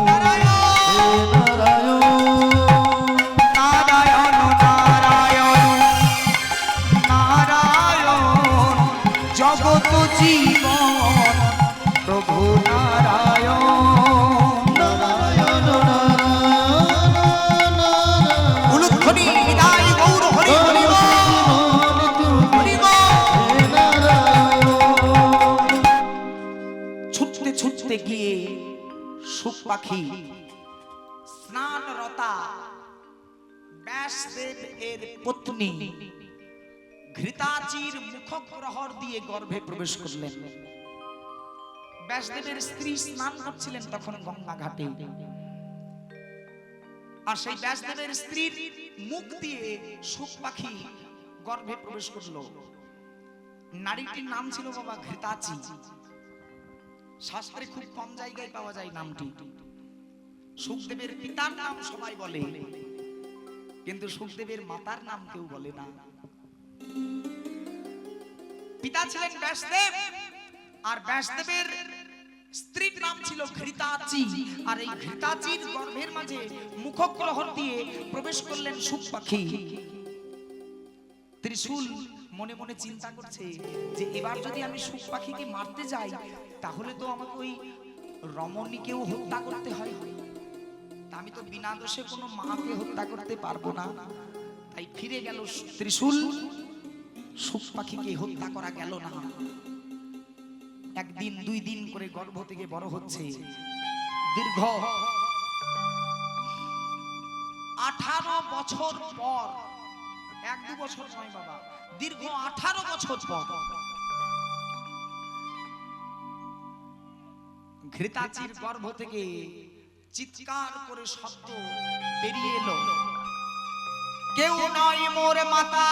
নারায়ণ নারায়ণ নারায়ণ নারায়ণ জগত জীবন প্রভু নারায়ণ নারায়ণ নারায়ণ পাখি স্নানরতা ব্যাসদেব এর পত্নী ঘৃতাচির মুখগ্রহর দিয়ে গর্ভে প্রবেশ করলেন। ব্যাসদেবের স্ত্রী স্নান করছিলেন তখন গঙ্গা ঘাটে, আর সেই ব্যাসদেবের স্ত্রীর মুখ দিয়ে শুক পাখি গর্ভে প্রবেশ করলো। নারীটির নাম ছিল বাবা ঘৃতাচি। শাস্ত্রে খুব কম জায়গায় পাওয়া যায় নামটি। শুকদেবের পিতার নাম সবাই বলে, কিন্তু শুকদেবের মাতার নাম কেউ বলে না। পিতা ছিলেন ব্যাসদেব, আর ব্যাসদেবের স্ত্রীর নাম ছিল ঘৃতাচি। আর এই ঘৃতাচির গর্ভের মাঝে মুখগ্রহণ দিয়ে প্রবেশ করলেন শুক পাখি। ত্রিশূল মনে মনে চিন্তা করছে যে এবার যদি আমি শুক পাখিকে মারতে যাই তাহলে তো আমাকে ওই রমণীকেও হত্যা করতে হয়। তা আমি তো বিনা দোষে কোনো মাকে হত্যা করতে পারবো না। তাই ফিরে গেল ত্রিশূল, শুক পাখিকে হত্যা করা গেল না। একদিন দুই দিন করে গর্ভ থেকে বড় হচ্ছে। দীর্ঘ 18 বছর পর, 1-2 বছর নয় বাবা, দীর্ঘ 18 বছর পর ঘৃতাচির গর্ভ থেকে চিৎকার করে শব্দ বেরিয়ে এলো, কেউ নয় মোর মাতা,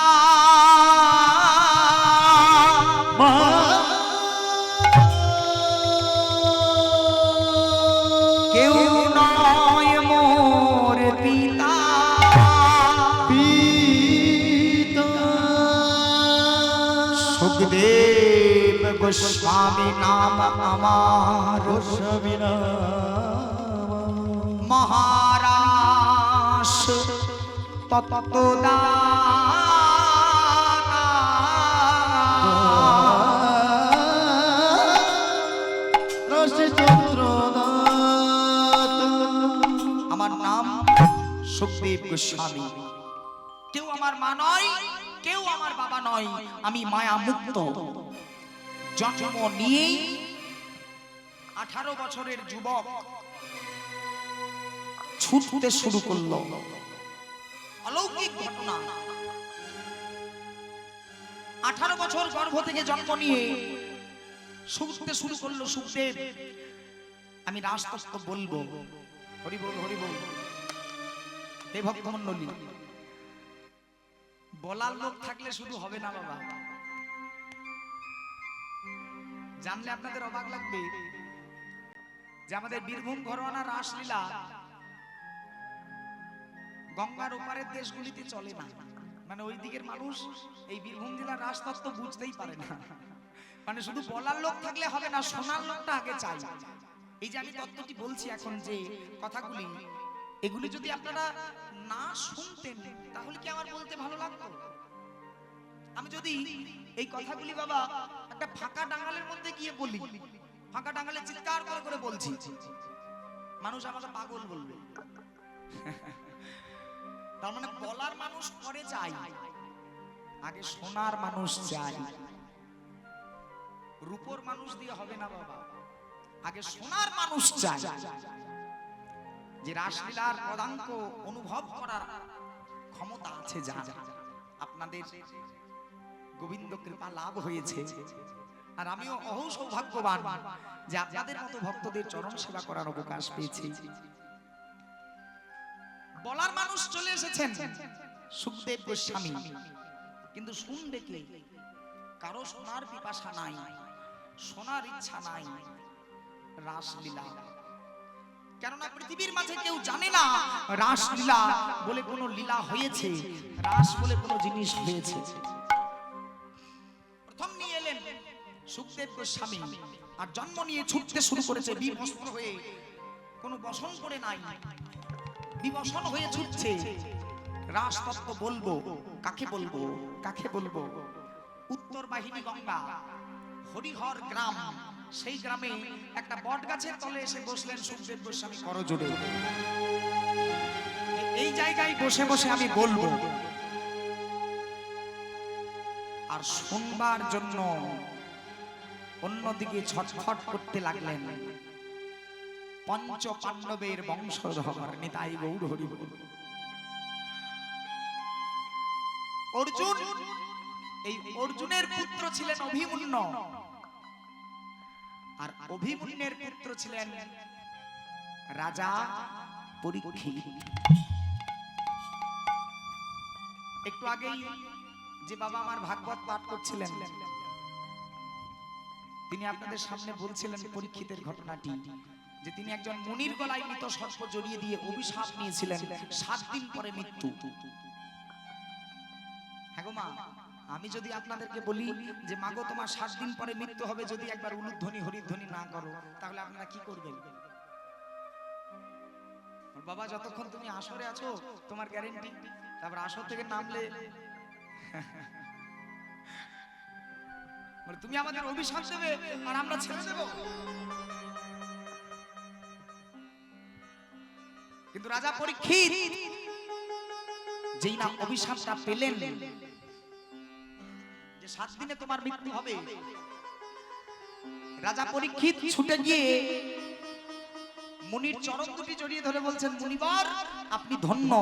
কেউ নয় মোর পিতা, সুখদেব গোস্বামী নাম আমার, মহারাজ তত্ত্বদাতা, আমার নাম সুখদেব গোস্বামী। কেউ আমার মা নয়, কেউ আমার বাবা নয়, আমি মায়া মুক্ত। জন্ম নিয়েই 18 বছরের যুবক ছুটতে শুরু করলো। অলৌকিক ঘটনা। 18 বছর গর্ভ থেকে জন্ম নিয়ে ছুটতে শুরু করলো সুখদেব। আমি রাজতত্ত্ব বলবো, হরি বল হরি বল। হে ভক্তমণ্ডলী, বলার লোক থাকলে শুধু হবে না বাবা। জানলে আপনাদের অবাক লাগবে যে আমাদের বীরভূম ঘরোয়ানা রাসলীলা গঙ্গার ওপারের দেশগুলিতে চলে না। মানে ওই দিকের মানুষ এই বীরভূম জেলার রাজতত্ত্ব বুঝতেই পারে না। মানে শুধু বলার লোক থাকলে হবে না, শোনার লোকটা আগে চাই। এই যে আমি তত্ত্বটি বলছি এখন, যে কথাগুলি, এগুলি যদি আপনারা না শুনতেন তাহলে কি আমার বলতে ভালো লাগতো? আমি যদি এই কথাগুলি বাবা একটা ফাঁকা ডাঙ্গালের মধ্যে গিয়ে বলি, ফাঁকা ডাঙ্গালে চিৎকার করে করে বলছি, মানুষ আমাকে পাগল বলবে। তার মানে বলার মানুষ পরে চাই, আগে শোনার মানুষ চাই। রূপর মানুষ দিয়ে হবে না বাবা, আগে শোনার মানুষ চাই। যে রাসলীলার পদাঙ্ক অনুভব করার ক্ষমতা আছে, যা আপনাদের গোবিন্দ কৃপা লাভ হয়েছে। আর আমিও অহো সৌভাগ্যবান যে আপনাদের মতো ভক্তদের চরণ সেবা করার অবকাশ পেয়েছি। বলার মানুষ চলে এসেছেন সুখদেব গোস্বামী, কিন্তু শুনবে কে? কারো শোনার পিপাসা নাই, শোনার ইচ্ছা নাই রাসলীলা। কেননা পৃথিবীর মাঝে কেউ জানে না রাসলীলা বলে কোনো লীলা হয়েছে, রাস বলে কোনো জিনিস হয়েছে। প্রথম নিয়ে এলেন সুখদেব গোস্বামী, আর জন্ম নিয়ে ছুটতে শুরু করেছে বিবস্ত্র হয়ে। কোনো বসন করে নাই, বিবসন হয়ে ছুটছে। রাসতত্ত্ব বলবো, কাকে বলবো, কাকে বলবো? উত্তর বাহিনী গঙ্গা, হরিহর গ্রাম, সেই গ্রামে একটা বট গাছের তলে এসে বসলেন সুখদেব গোস্বামী করজোড়ে। এই জায়গায় বসে বসে আমি বলবো, আর শুনবার জন্য অন্যদিকে ছটফট করতে লাগলেন। পঞ্চ পাণ্ডবের বংশধর নিতাই গৌর হরি বল। অর্জুন, এই অর্জুনের পুত্র ছিলেন অভিমন্যু, আর অভিমন্যুর পুত্র ছিলেন রাজা পরীক্ষিত। একটু আগেই যে বাবা আমার ভাগবত পাঠ করছিলেন, তিনি আপনাদের সামনে বলছিলেন পরীক্ষিতের ঘটনাটি, যে তিনি একজন মুনির গলায় মৃত সর্প জড়িয়ে দিয়ে অভিশাপ নিয়েছিলেন 7 দিন পরে মৃত্যু। হ্যাঁ গো মা, আমি যদি আপনাদেরকে বলি যে মাগো তোমার 7 দিন পরে মৃত্যু হবে, যদি একবার উলুধ্বনি হরিধ্বনি না করো, তাহলে আপনারা কি করবেন? বাবা যতক্ষণ তুমি আসরে আছো তোমার গ্যারেন্টি, তারপর আসর থেকে নামলে তুমি আমাদের অভিশাপ দেবে আর আমরা ছেড়ে দেব। কিন্তু রাজা পরীক্ষিত যেই না অভিশাপটা পেলেন যে 7 দিনে তোমার মৃত্যু হবে, রাজা পরীক্ষিত ছুটে গিয়ে মুনির চরণ দুটি জড়িয়ে ধরে বলছেন, মুনিবর আপনি ধন্য,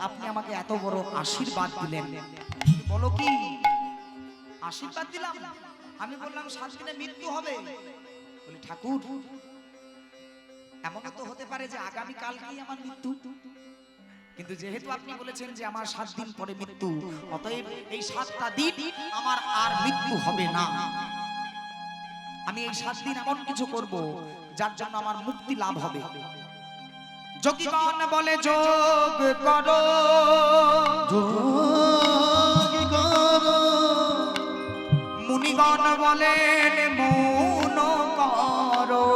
আপনি আমাকে এত বড় আশীর্বাদ দিলেন। বলো কি আশীর্বাদ দিলাম? আমি বললাম 7 দিনে মৃত্যু হবে। বলি ঠাকুর, এমনও তো হতে পারে যে আগামী কালকেই আমার মৃত্যু, কিন্তু যেহেতু আপনি বলেছেন যে আমার 7 দিন পরে মৃত্যু, অতএব এই 7টা দিন আমার আর মৃত্যু হবে না। আমি এই 7 দিন এমন কিছু করব যার জন্য আমার মুক্তি লাভ হবে। যোগীগণ বলে যোগ করো, যোগ করো, মুনিগণ বলেন মৌন করো,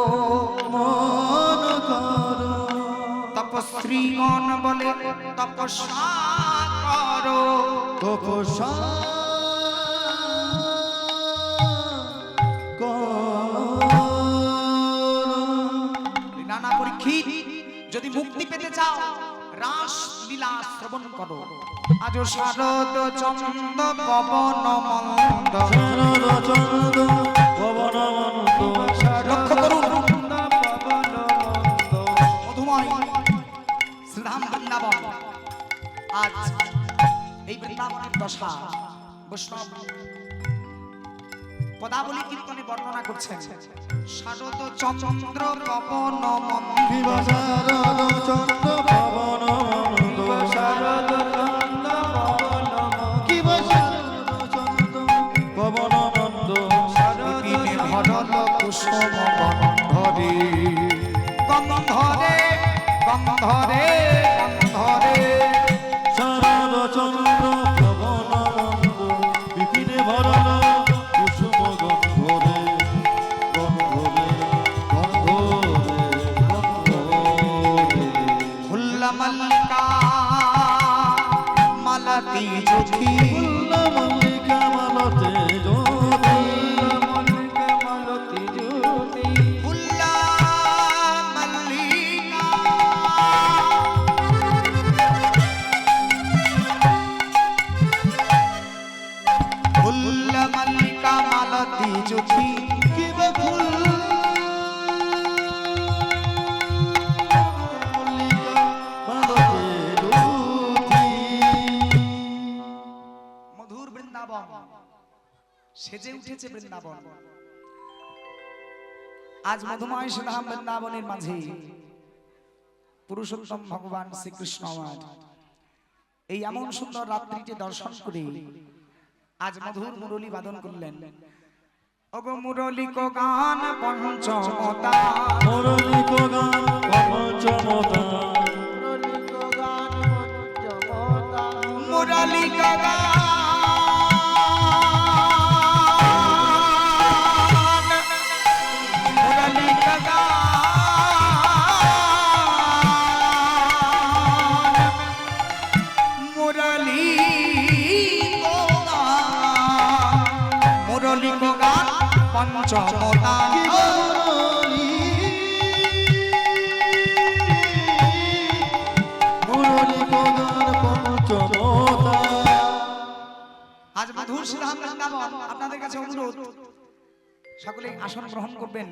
মন করো, তপস্বীগণ বলে তপস্যা করো, তপস্যা করো। নানা পরীক্ষিত যদি মুক্তি পেতে চাও রাস লীলা শ্রবণ করো। আজ শারদ চন্দ পবন মন্দ, শারদ চন্দ পবন মন্দ, লক্ষ্য করুন মধুময় শ্রীধাম বৃন্দাবন। আজ এই বৃন্দাবনের দশা বৈষ্ণব পদাবলী কীর্তনে বর্ণনা করছেন। শারদ চন্দ্র পবন মন্দ, বিভা শারদ চন্দ পবন মন্দ, শারদ চন্দ পবন কিবা শারদ চন্দ পবন মন্দ, বিপিনে ভরল কুসুম গন্ধরে, গন্ধরে গন্ধরে গন্ধরে, শারদ চন্দ্র পবন মন্দ, বিপিনে ভরল কুসুম গন্ধরে, গন্ধরে গন্ধরে গন্ধরে। ফুল্ল মল্লিকা মালতী জ্যোতি, ফুল্ল মল্লিকা মালতে জ্যোতি, মল্লিকা মালতী জ্যোতি, ফুল্ল মল্লিকা ফুল্ল মল্লিকা মালতী জ্যোতি, কিবা ফুল মল্লিকা মালতে জ্যোতি। মধুর বৃন্দাবন সেজে উঠেছে বৃন্দাবন। আজ মধুময় সুধাম বৃন্দাবনের মাঝে পুরুষোত্তম ভগবান শ্রীকৃষ্ণ আমার এই এমন সুন্দর রাত্রিতে দর্শন করে আজ মধুর মুরলী বাদন করলেন। ওগো মুরলী কো গান পঞ্চমতা, মুরলী কো গান পঞ্চমতা, মুরলী কো গান পঞ্চমতা, মুরলী কো গান মুরলী কো গান মুরলী কো গান, মুরলী কো গান পঞ্চমতা, কিবা মুরলী, মুরলী কো গান পঞ্চমতা। আজ মধুর সুধাম বৃন্দাবন আপনাদের কাছে অনুরোধ, সকলে আসন গ্রহণ করবেন।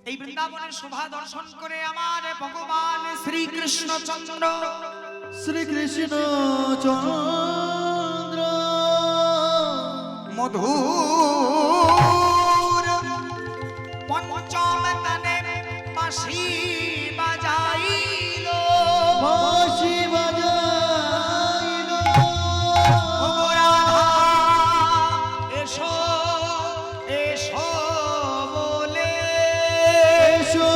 এই বৃন্দাবনের শোভা দর্শন করে আমার ভগবান শ্রীকৃষ্ণচন্দ্র শ্রীকৃষ্ণ চন্দ্র মধুর পঞ্চম তানে বাঁশি বাজাইল বাঁশি বাজাইল ও রাধা এসো এসো বলে এসো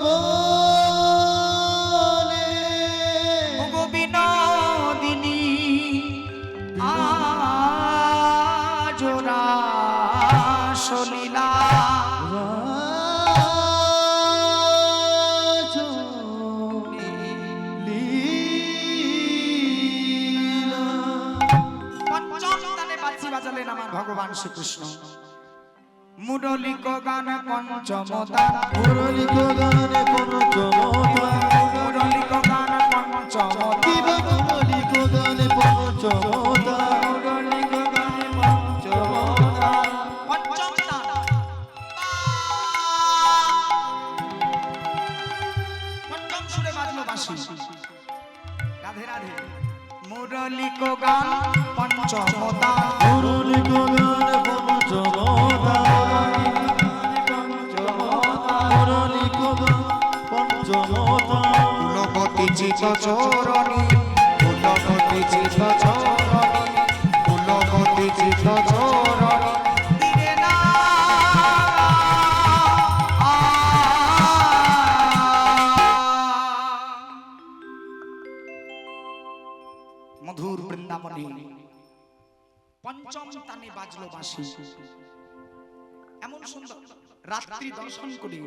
বলে ও বিনোদিনী আজ রাসলীলা পঞ্চম তানে বাঁশি বাজালেন আমার ভগবান শ্রীকৃষ্ণ মুরলিক গান পঞ্চমতা মুরলিক গানে পঞ্চমতা মুরলিক গান পঞ্চমতা কিবা মুরলিক গানে পঞ্চমতা মুরলিক গানে পঞ্চমতা পঞ্চম তান পঞ্চম সুরে বাজলো বাঁশি রাধে রাধে মুরলিক গান পঞ্চমতা মুরলিক গানে পঞ্চমতা মুরলিক গান পঞ্চমতা ফুলপতি চিত চরণী ফুলপতি চিত চরণী ফুলপতি চিত চরণী দিনে না মধুর বৃন্দাবনে পঞ্চম তানে বাজলো বাঁশি এমন সুন্দর রাত্রি দর্শন করে